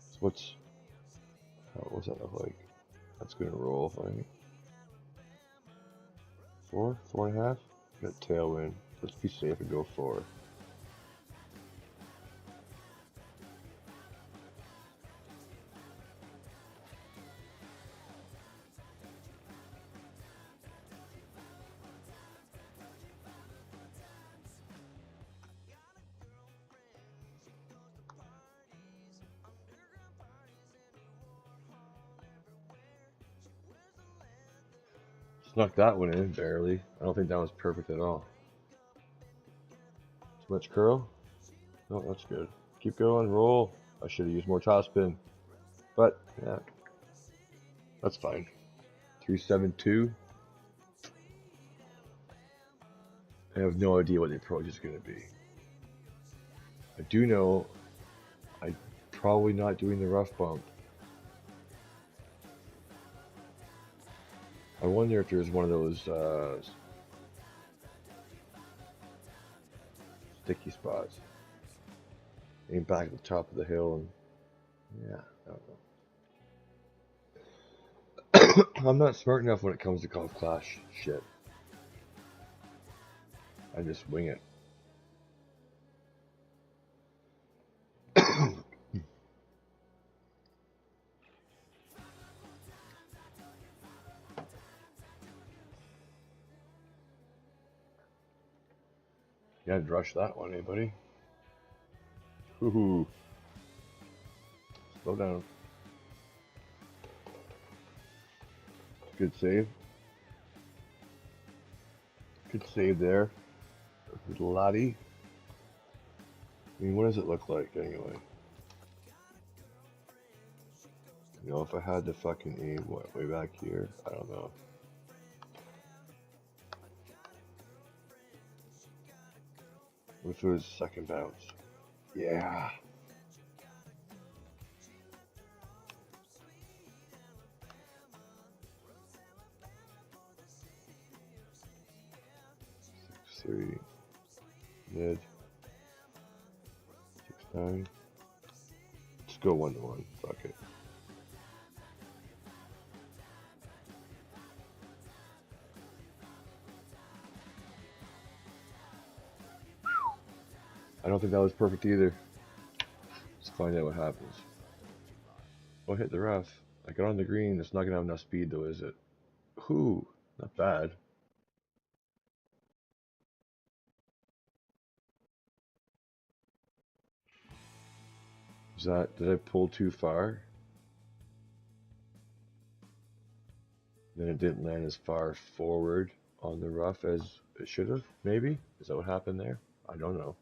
So what's that look like? That's gonna roll, I think. 4, 4.5? Got tailwind. Let's be safe and go 4. Snuck that one in, barely. I don't think that was perfect at all. Too much curl? No, that's good. Keep going, roll. I should have used more topspin. But, yeah. That's fine. 372. I have no idea what the approach is going to be. I do know I'm probably not doing the rough bump. I wonder if there's one of those sticky spots. Aim back at the top of the hill and yeah, I don't know. I'm not smart enough when it comes to golf clash shit. I just wing it. You had to rush that one, eh, buddy? Hoo-hoo. Slow down. Good save. Good save there. Little laddie. I mean, what does it look like anyway? You know, if I had to fucking aim, what, way back here? I don't know. What if it was second bounce? Yeah. Three, mid, 6-9. Let's go 1-1. Fuck it. I don't think that was perfect either. Let's find out what happens. Oh, hit the rough. I got on the green. It's not gonna have enough speed though, is it? Ooh, not bad. Did I pull too far? Then it didn't land as far forward on the rough as it should have, maybe? Is that what happened there? I don't know.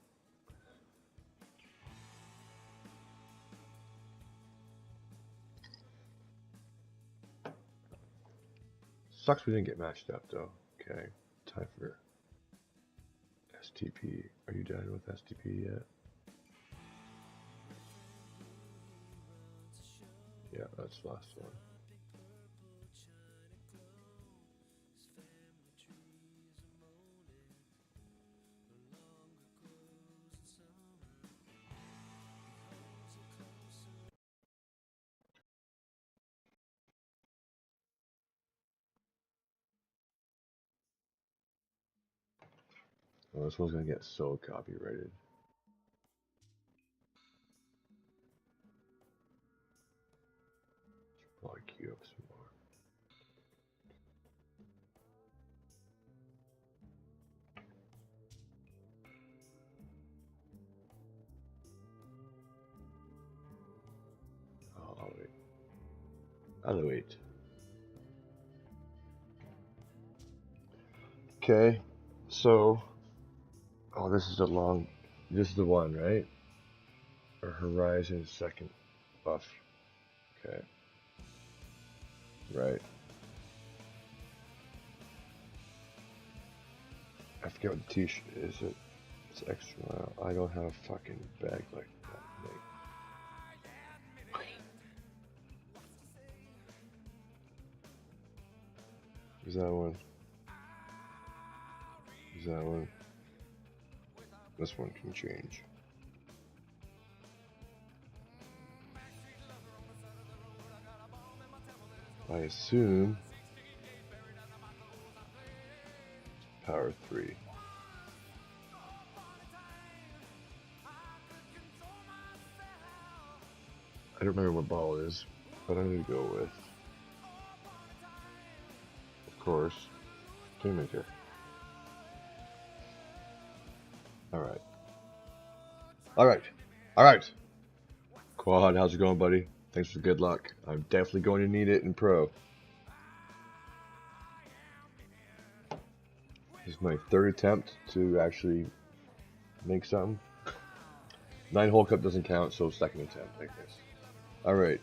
Sucks we didn't get matched up though. Okay, time for STP. Are you done with STP yet? Yeah, that's the last one. Oh, this one's gonna get so copyrighted. Should probably queue up some more. Oh, I'll wait. I'll wait. Okay, so, oh, this is the one, right? Or Horizon second buff. Okay. Right. I forget what the t-shirt is. It's extra. I don't have a fucking bag like that, mate. Is that one? Is that one? This one can change. I assume power 3. I don't remember what ball it is, but I'm gonna go with, of course, Kingmaker. Alright. Alright. Alright. Quad, how's it going, buddy? Thanks for the good luck. I'm definitely going to need it in Pro. This is my third attempt to actually make something. 9-hole cup doesn't count, so second attempt, I guess. Alright.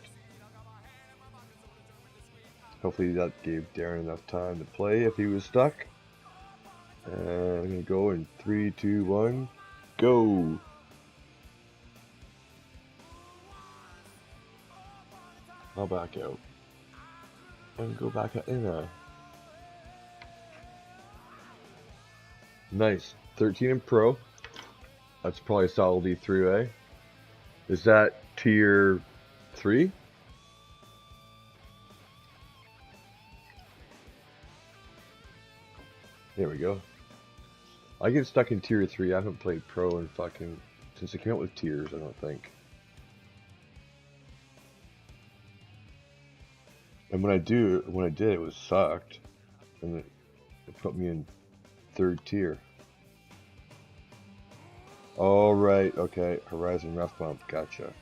Hopefully that gave Darren enough time to play if he was stuck. I'm going to go in 3, 2, 1, go! I'll back out. And go back in there. Nice. 13 in Pro. That's probably a solid D3, eh? Is that tier 3? There we go. I get stuck in tier 3. I haven't played Pro in fucking since it came out with tiers, I don't think. And when I did, it was sucked, and it put me in 3rd tier. All right, okay. Horizon Rough Bump, gotcha.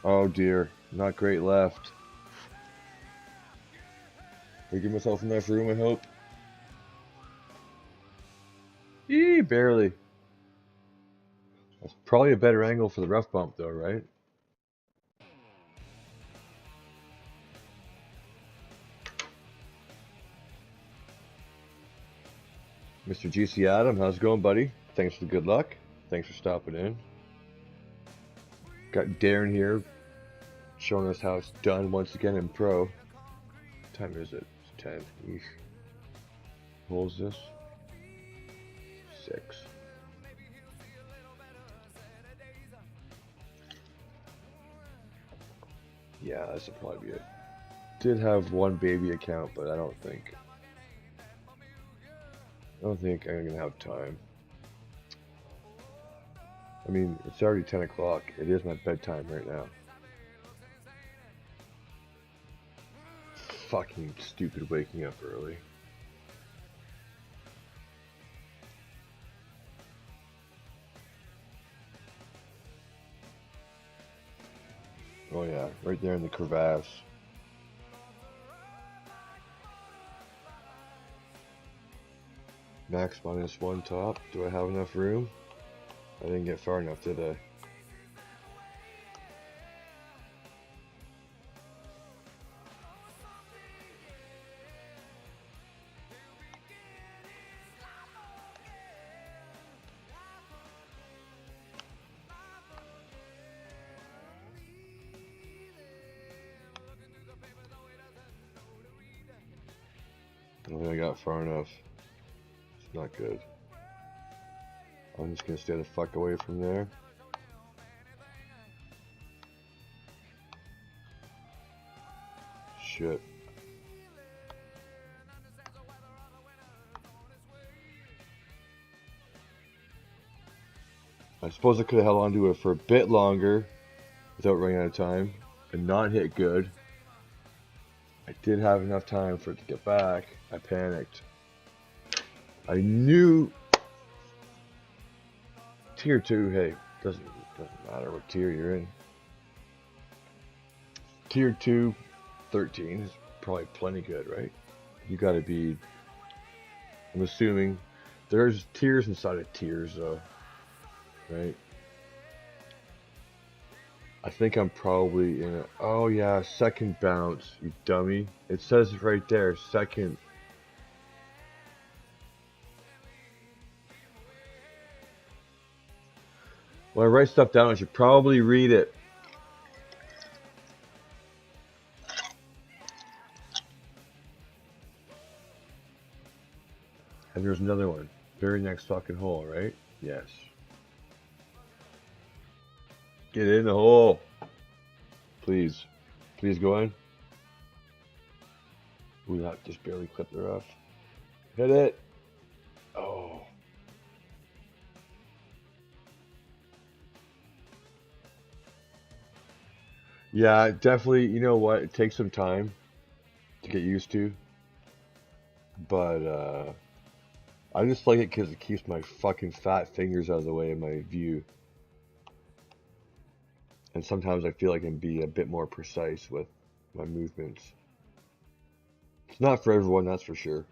Oh dear, not great left. I give myself enough room, I hope. Eee, barely. That's probably a better angle for the rough bump though, right? Mr. GC Adam, how's it going, buddy? Thanks for the good luck. Thanks for stopping in. Got Darren here, showing us how it's done once again in pro. What time is it? It's 10. Eesh. What was this? 6. Yeah, that's probably it. Did have one baby account, but I don't think I'm gonna have time. I mean, it's already 10 o'clock. It is my bedtime right now. Fucking stupid waking up early. Oh yeah, right there in the crevasse. Max -1 top. Do I have enough room? I didn't get far enough, did I? I don't think I got far enough. It's not good. I'm just gonna stay the fuck away from there. Shit. I suppose I could have held on to it for a bit longer without running out of time and not hit good. I did have enough time for it to get back. I panicked. I knew tier 2, hey, doesn't matter what tier you're in. Tier 2, 13 is probably plenty good, right? You gotta be, I'm assuming there's tiers inside of tiers though, right? I think I'm probably in a, oh yeah, second bounce, you dummy. It says right there, second. When I write stuff down, I should probably read it. And there's another one. Very next fucking hole, right? Yes. Get in the hole. Please. Please go in. Ooh, that just barely clipped the rough. Hit it. Oh. Yeah, definitely, you know what? It takes some time to get used to. But, I just like it because it keeps my fucking fat fingers out of the way of my view. And sometimes I feel I can be a bit more precise with my movements. It's not for everyone, that's for sure.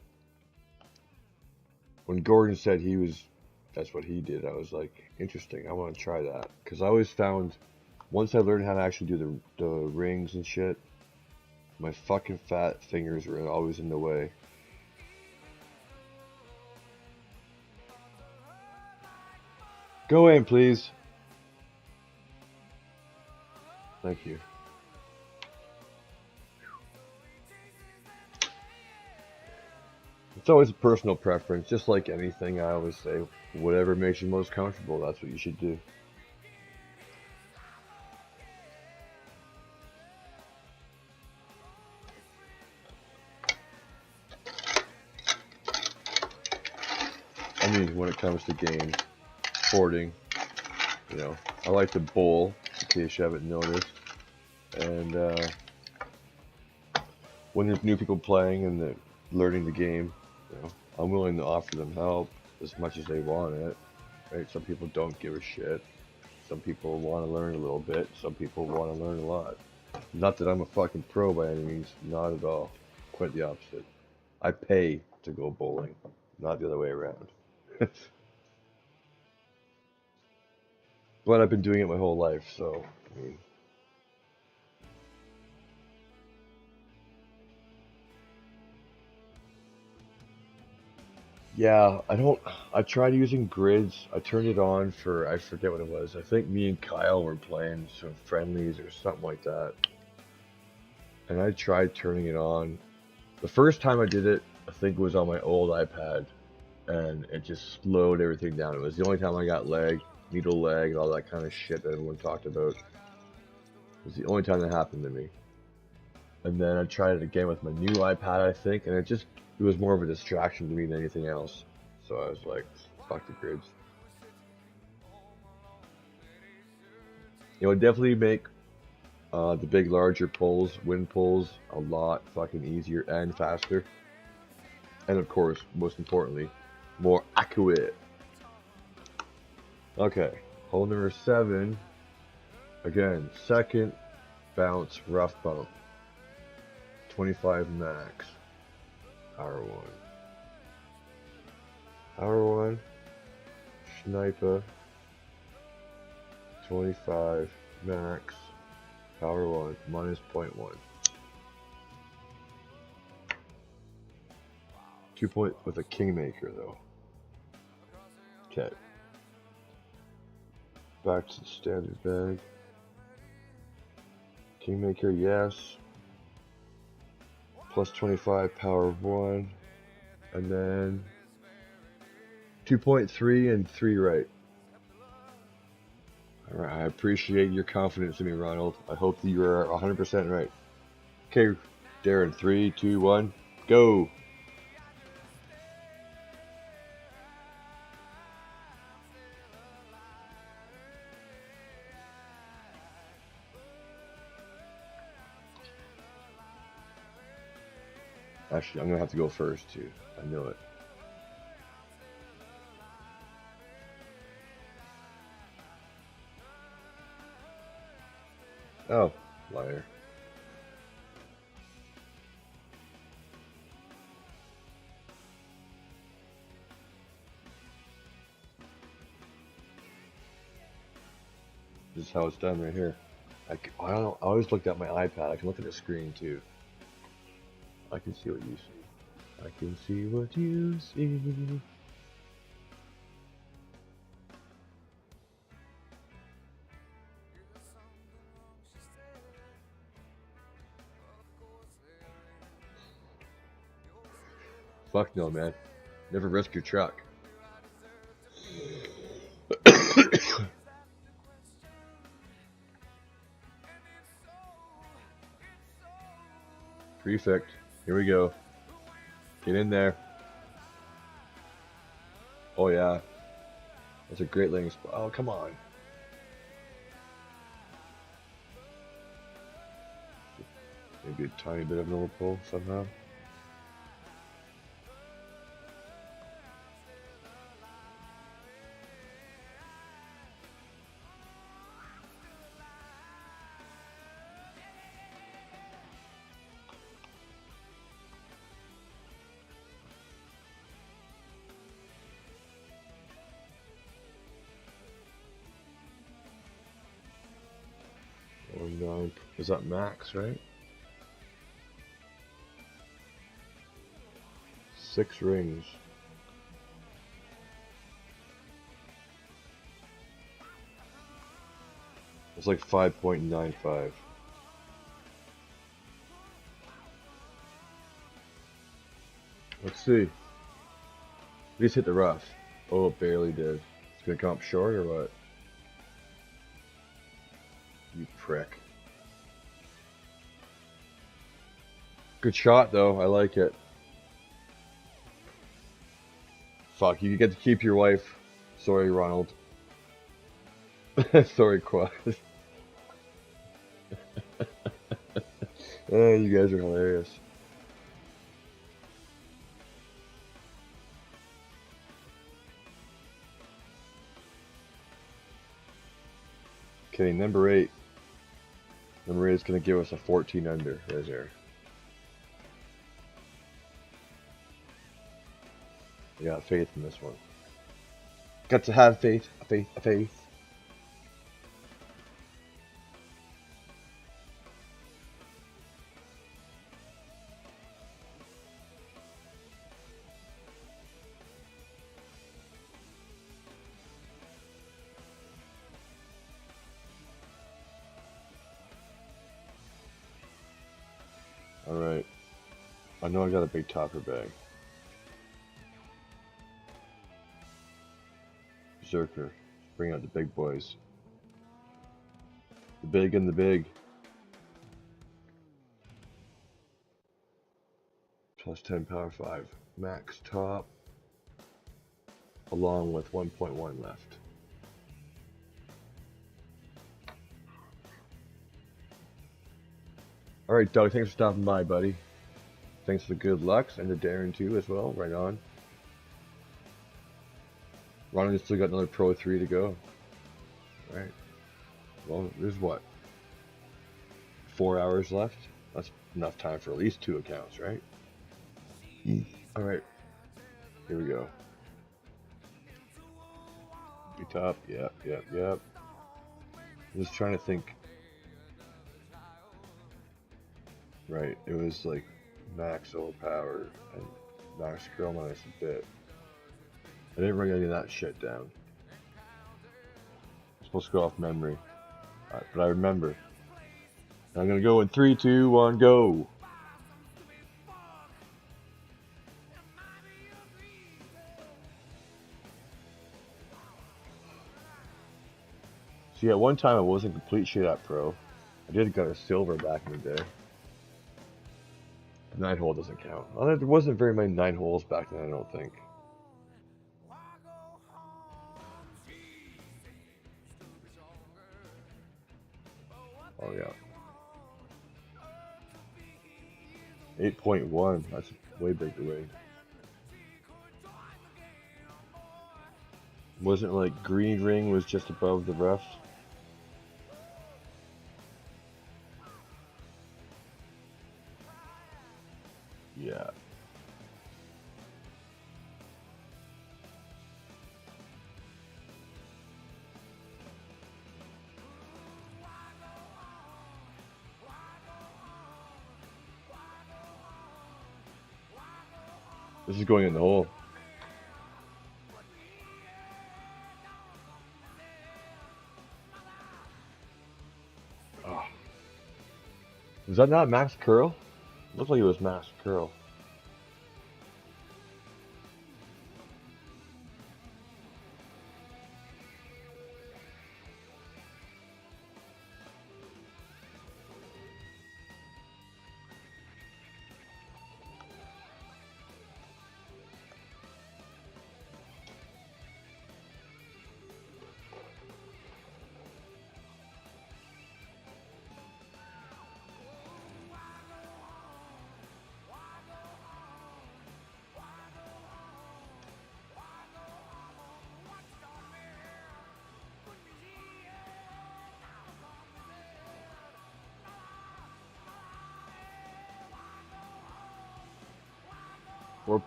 When Gordon said that's what he did, I was like, interesting, I want to try that. Because I always found, once I learned how to actually do the rings and shit, my fucking fat fingers were always in the way. Go in, please. Thank you. It's always a personal preference, just like anything. I always say, whatever makes you most comfortable, that's what you should do. I mean, when it comes to game porting, you know, I like to bowl, in case you haven't noticed. And when there's new people playing and they're learning the game, you know, I'm willing to offer them help as much as they want it. Right? Some people don't give a shit. Some people want to learn a little bit. Some people want to learn a lot. Not that I'm a fucking pro by any means. Not at all. Quite the opposite. I pay to go bowling, not the other way around. But I've been doing it my whole life, so I mean, yeah, I don't. I tried using grids. I turned it on for I forget what it was. I think me and Kyle were playing some friendlies or something like that, and I tried turning it on. The first time I did it, I think it was on my old iPad, and it just slowed everything down. It was the only time I got lag, needle lag, and all that kind of shit that everyone talked about. It was the only time that happened to me. And then I tried it again with my new iPad, I think, and it was more of a distraction to me than anything else. So I was like, fuck the grids. It would definitely make the big, larger pulls, wind pulls, a lot fucking easier and faster. And of course, most importantly, more accurate. Okay, hole number 7. Again, second bounce, rough bump. 25 max. Power 1. Power 1. Sniper. 25 max. Power 1. Minus 0.1. 2 point with a Kingmaker though. Okay. Back to the standard bag. Kingmaker, yes. Plus 25, power 1. And then 2.3 and 3 right. Alright, I appreciate your confidence in me, Ronald. I hope that you are 100% right. Okay, Darren, 3, 2, 1, go! Actually, I'm gonna have to go first too. I know it. Oh, liar. This is how it's done right here. I don't know. I always looked at my iPad. I can look at the screen too. I can see what you see. I can see what you see. Fuck no, man. Never risk your truck. Prefect. Here we go. Get in there. Oh yeah. That's a great landing spot. Oh, come on. Maybe a tiny bit of an overpull somehow. Is that max, right? 6 rings. It's like 5.95. Let's see. At least hit the rough. Oh, it barely did. It's gonna come up short or what? You prick. Good shot though. I like it. Fuck, you get to keep your wife. Sorry, Ronald. Sorry, Quad. Oh, you guys are hilarious. Okay, number 8. Number 8 is going to give us a 14 under right there. I got faith in this one. Got to have faith, a faith. Alright. I know I got a big topper bag. Berserker. Bring out the big boys. The big and the big. Plus 10 power 5. Max top. Along with 1.1 left. Alright, Doug, thanks for stopping by, buddy. Thanks for the good lucks and the Darren too as well. Right on. Ronnie's still got another Pro 3 to go. Alright. Well, there's what? 4 hours left? That's enough time for at least 2 accounts, right? Alright. Here we go. Be top. Yep. I'm just trying to think. Right, it was like max overpower and max scroll minus a bit. I didn't write any of that shit down. I'm supposed to go off memory. Right, but I remember. I'm gonna go in 3, 2, 1, go! See, at one time I wasn't complete shit at pro. I did got a silver back in the day. The 9 hole doesn't count. Well, there wasn't very many 9 holes back then, I don't think. Oh yeah. 8.1, that's way big to win. Wasn't like green ring was just above the ref? Yeah. This is going in the hole. Oh. Was that not max curl? Looked like it was max curl.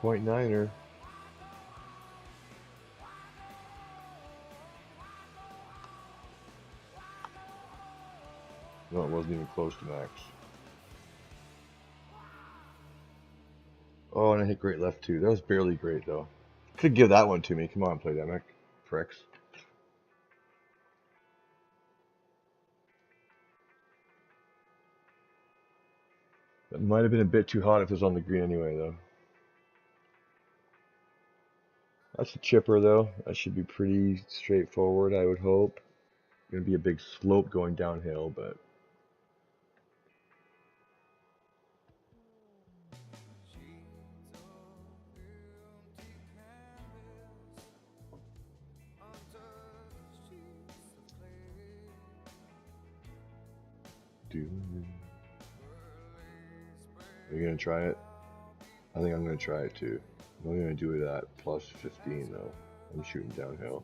.9er. No, it wasn't even close to max. Oh, and I hit great left too. That was barely great though. Could give that one to me. Come on, Playdemic. Pricks. That might have been a bit too hot if it was on the green anyway though. That's a chipper though. That should be pretty straightforward, I would hope. Gonna be a big slope going downhill, but are you gonna try it? I think I'm gonna try it too. I'm only gonna do it at plus 15 though. I'm shooting downhill.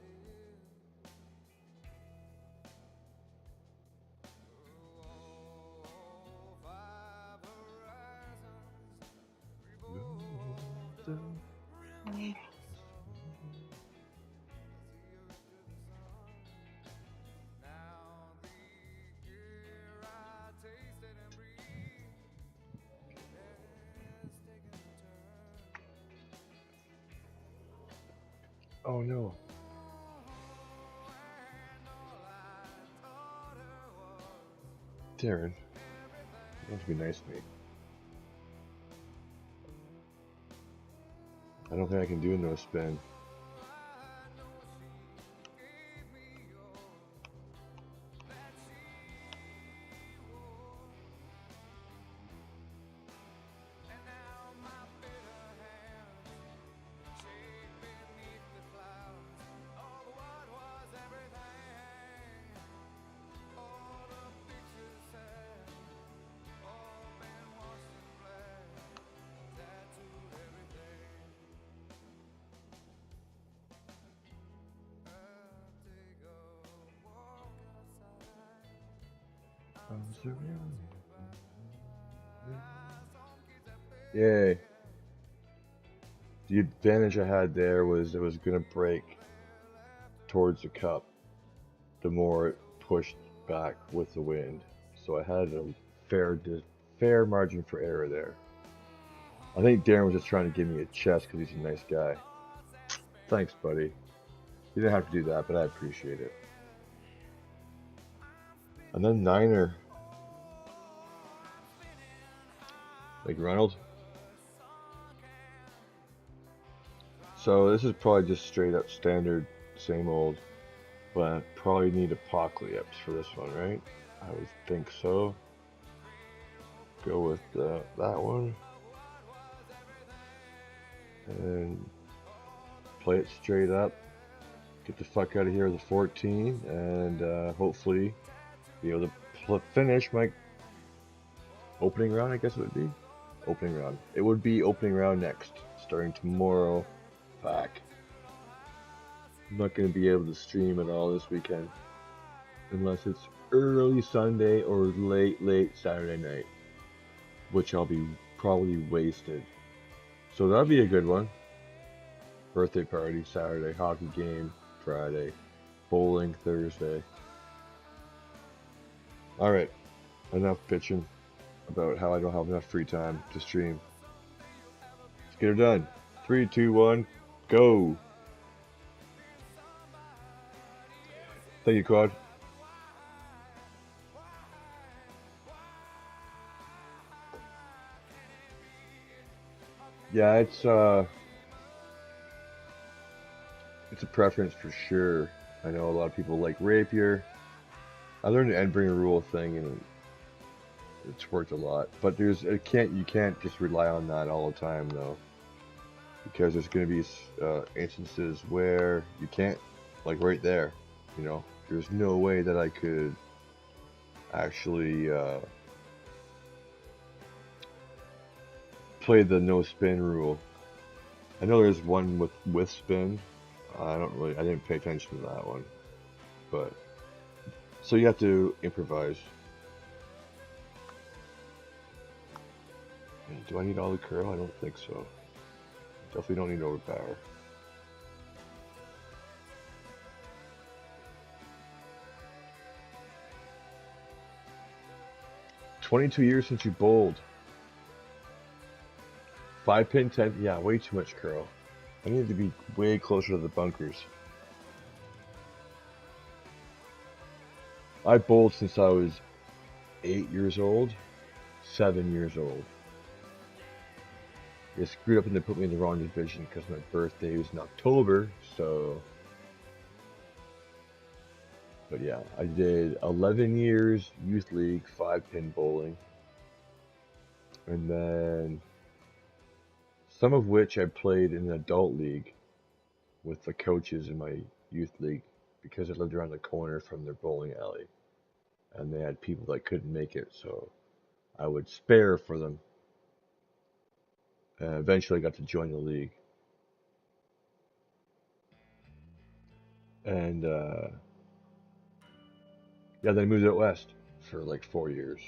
Oh no. Darren, you have to be nice to me. I don't think I can do a no spin. Yay. The advantage I had there was it was going to break towards the cup the more it pushed back with the wind. So I had a fair margin for error there. I think Darren was just trying to give me a chest because he's a nice guy. Thanks, buddy. You didn't have to do that, but I appreciate it. And then Niner. Like Reynolds. So this is probably just straight up standard, same old, but I probably need apocalypse for this one, right? I would think so. Go with that one. And play it straight up. Get the fuck out of here with a 14, and hopefully be able to finish my opening round, I guess it would be. Opening round. It would be opening round next, starting tomorrow. Back. I'm not going to be able to stream at all this weekend unless it's early Sunday or late Saturday night, which I'll be probably wasted. So that'll be a good one. Birthday party Saturday, hockey game Friday, bowling Thursday. Alright, enough bitching about how I don't have enough free time to stream. Let's get her done. 3, 2, 1, go! Thank you, Quad. Yeah, it's a preference for sure. I know a lot of people like Rapier. I learned the Endbringer rule thing, and it's worked a lot. But you can't just rely on that all the time though, because there's going to be instances where you can't, like right there. You know, there's no way that I could actually play the no spin rule. I know there's one with spin. I didn't pay attention to that one. But so you have to improvise. Do I need all the curl? I don't think so. Definitely don't need overpower. "22 years since you bowled." 5-pin, 10. Yeah, way too much curl. I need to be way closer to the bunkers. I bowled since I was 8 years old, 7 years old. They screwed up and they put me in the wrong division because my birthday was in October, so. But yeah, I did 11 years youth league, 5-pin bowling, and then some of which I played in an adult league with the coaches in my youth league because I lived around the corner from their bowling alley, and they had people that couldn't make it, so I would spare for them. And eventually, I got to join the league, and yeah, then I moved out west for like 4 years.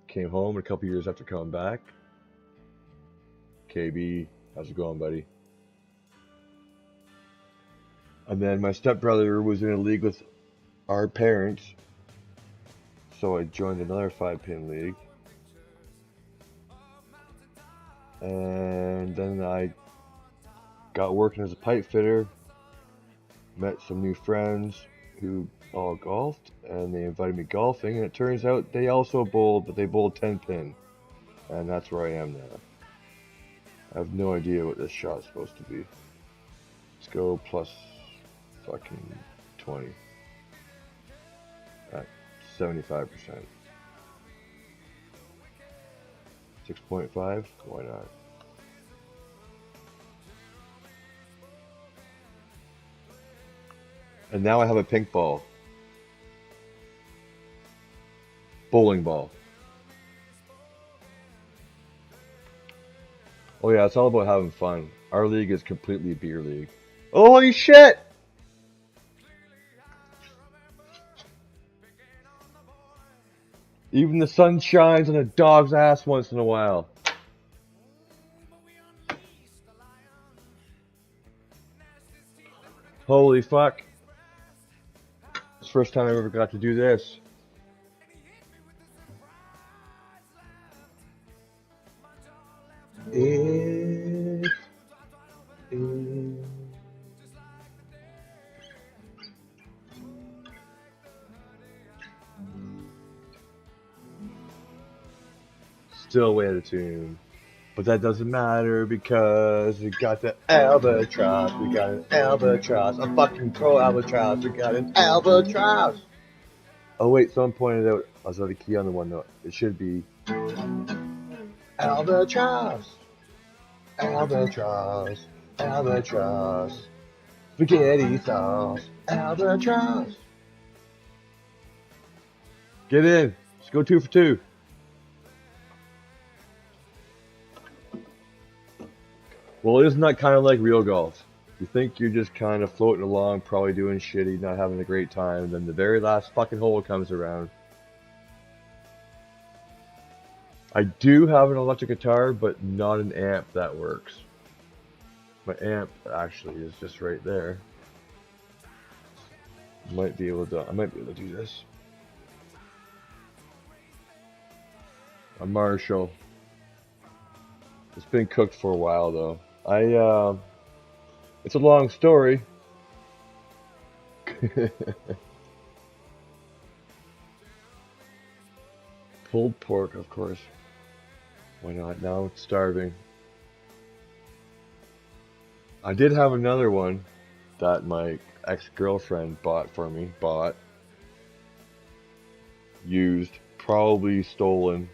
Came home a couple years after coming back. KB, how's it going, buddy? And then my stepbrother was in a league with our parents, so I joined another 5-pin league. And then I got working as a pipe fitter, met some new friends who all golfed, and they invited me golfing, and it turns out they also bowled, but they bowled 10-pin, and that's where I am now. I have no idea what this shot is supposed to be. Let's go plus fucking 20 at 75%. 6.5? Why not? And now I have a pink ball. Bowling ball. Oh yeah, it's all about having fun. Our league is completely a beer league. Holy shit! Even the sun shines on a dog's ass once in a while. Holy fuck. It's the first time I ever got to do this. It is. Still way out of tune. But that doesn't matter because we got the albatross. We got an albatross. A fucking pro albatross. We got an albatross. Oh wait, someone pointed out I was out of key on the one note. It should be albatross. Albatross. Albatross. Spaghetti sauce. Albatross. Get in. Let's go 2 for 2. Well, isn't that kind of like real golf? You think you're just kind of floating along, probably doing shitty, not having a great time, and then the very last fucking hole comes around. I do have an electric guitar, but not an amp that works. My amp actually is just right there. I might be able to do this. A Marshall. It's been cooked for a while though. It's a long story. Pulled pork, of course. Why not? Now it's starving. I did have another one that my ex-girlfriend bought for me. Used. Probably stolen.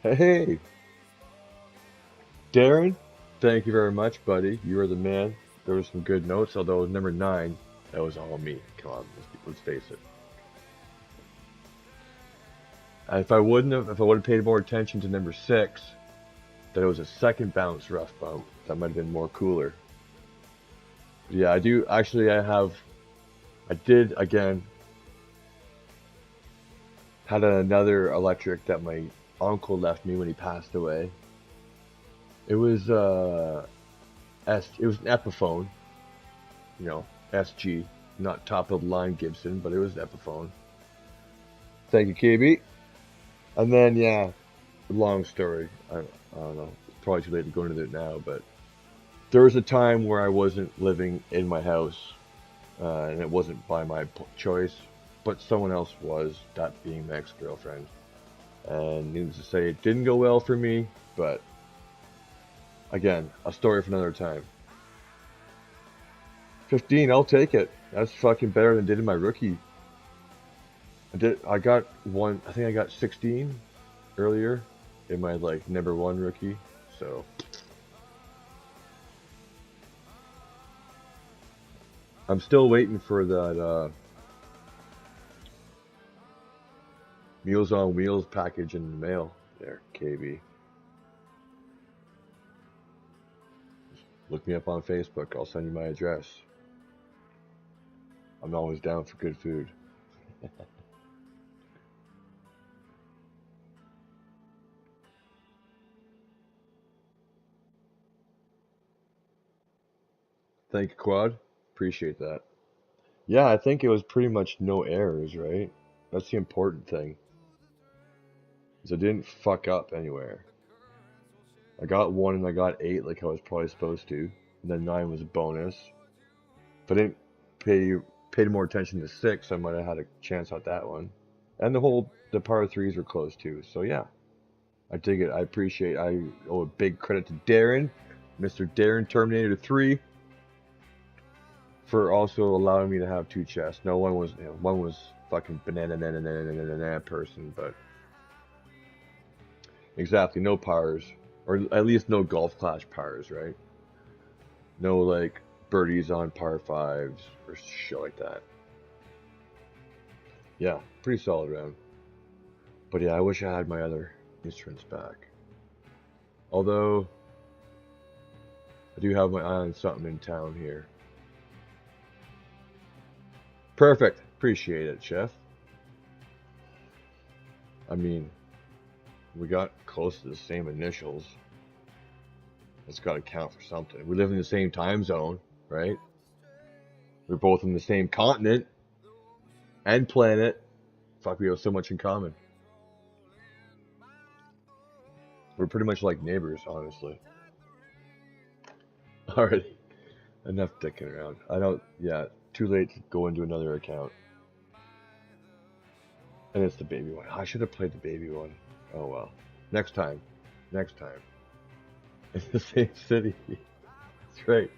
Hey! Darren, thank you very much, buddy. You are the man. There was some good notes, although it was number 9. That was all me. Come on, let's face it. And if I would have paid more attention to number 6, that it was a second bounce rough bump, that might have been more cooler. But yeah, I did again, had another electric that my uncle left me when he passed away. It was it was an Epiphone, you know, SG, not top of the line Gibson, but it was an Epiphone. Thank you, KB. And then yeah, long story. I don't know. It's probably too late to go into it now, but there was a time where I wasn't living in my house, and it wasn't by my choice, but someone else was. That being my ex-girlfriend. And needless to say, it didn't go well for me, but Again, a story for another time. 15, I'll take it. That's fucking better than I did in my rookie. I got one, I think I got 16 earlier in my like number one rookie. So I'm still waiting for that Meals on Wheels package in the mail there, KB. Look me up on Facebook. I'll send you my address. I'm always down for good food. Thank you, Quad. Appreciate that. Yeah, I think it was pretty much no errors, right? That's the important thing. Is I didn't fuck up anywhere. I got 1 and I got 8 like I was probably supposed to. And then 9 was a bonus. If I didn't paid more attention to 6, I might have had a chance at that one. And the par 3s were close too. So yeah, I dig it. I owe a big credit to Darren, Mr. Darren Terminator 3, for also allowing me to have 2 chests. No, one was fucking banana person, but exactly, no pars, or at least no golf clash pars, right? No like birdies on par 5s or shit like that. Yeah, pretty solid round. But yeah, I wish I had my other instruments back. Although I do have my eye on something in town here. Perfect. Appreciate it, Chef. I mean, we got close to the same initials. That's got to count for something. We live in the same time zone, right? We're both in the same continent and planet. Fuck, we have so much in common. We're pretty much like neighbors, honestly. Alrighty. Enough dicking around. Yeah, too late to go into another account. And it's the baby one. I should have played the baby one. Oh well. Next time. Next time. In the same city. That's right.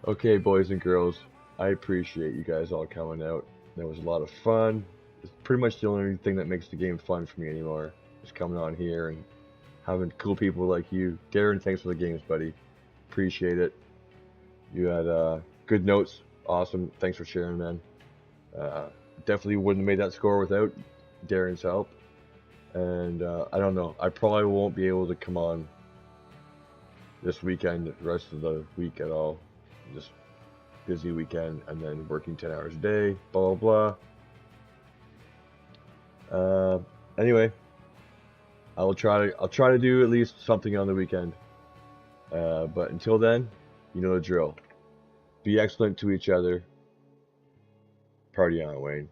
Okay, boys and girls. I appreciate you guys all coming out. That was a lot of fun. It's pretty much the only thing that makes the game fun for me anymore. Just coming on here and having cool people like you. Darren, thanks for the games, buddy. Appreciate it. You had good notes. Awesome. Thanks for sharing, man. Definitely wouldn't have made that score without Darren's help. And I don't know. I probably won't be able to come on this weekend, the rest of the week at all. Just busy weekend and then working 10 hours a day, blah, blah, blah. Anyway, I'll try to do at least something on the weekend. But until then, you know the drill. Be excellent to each other. Party on, Wayne.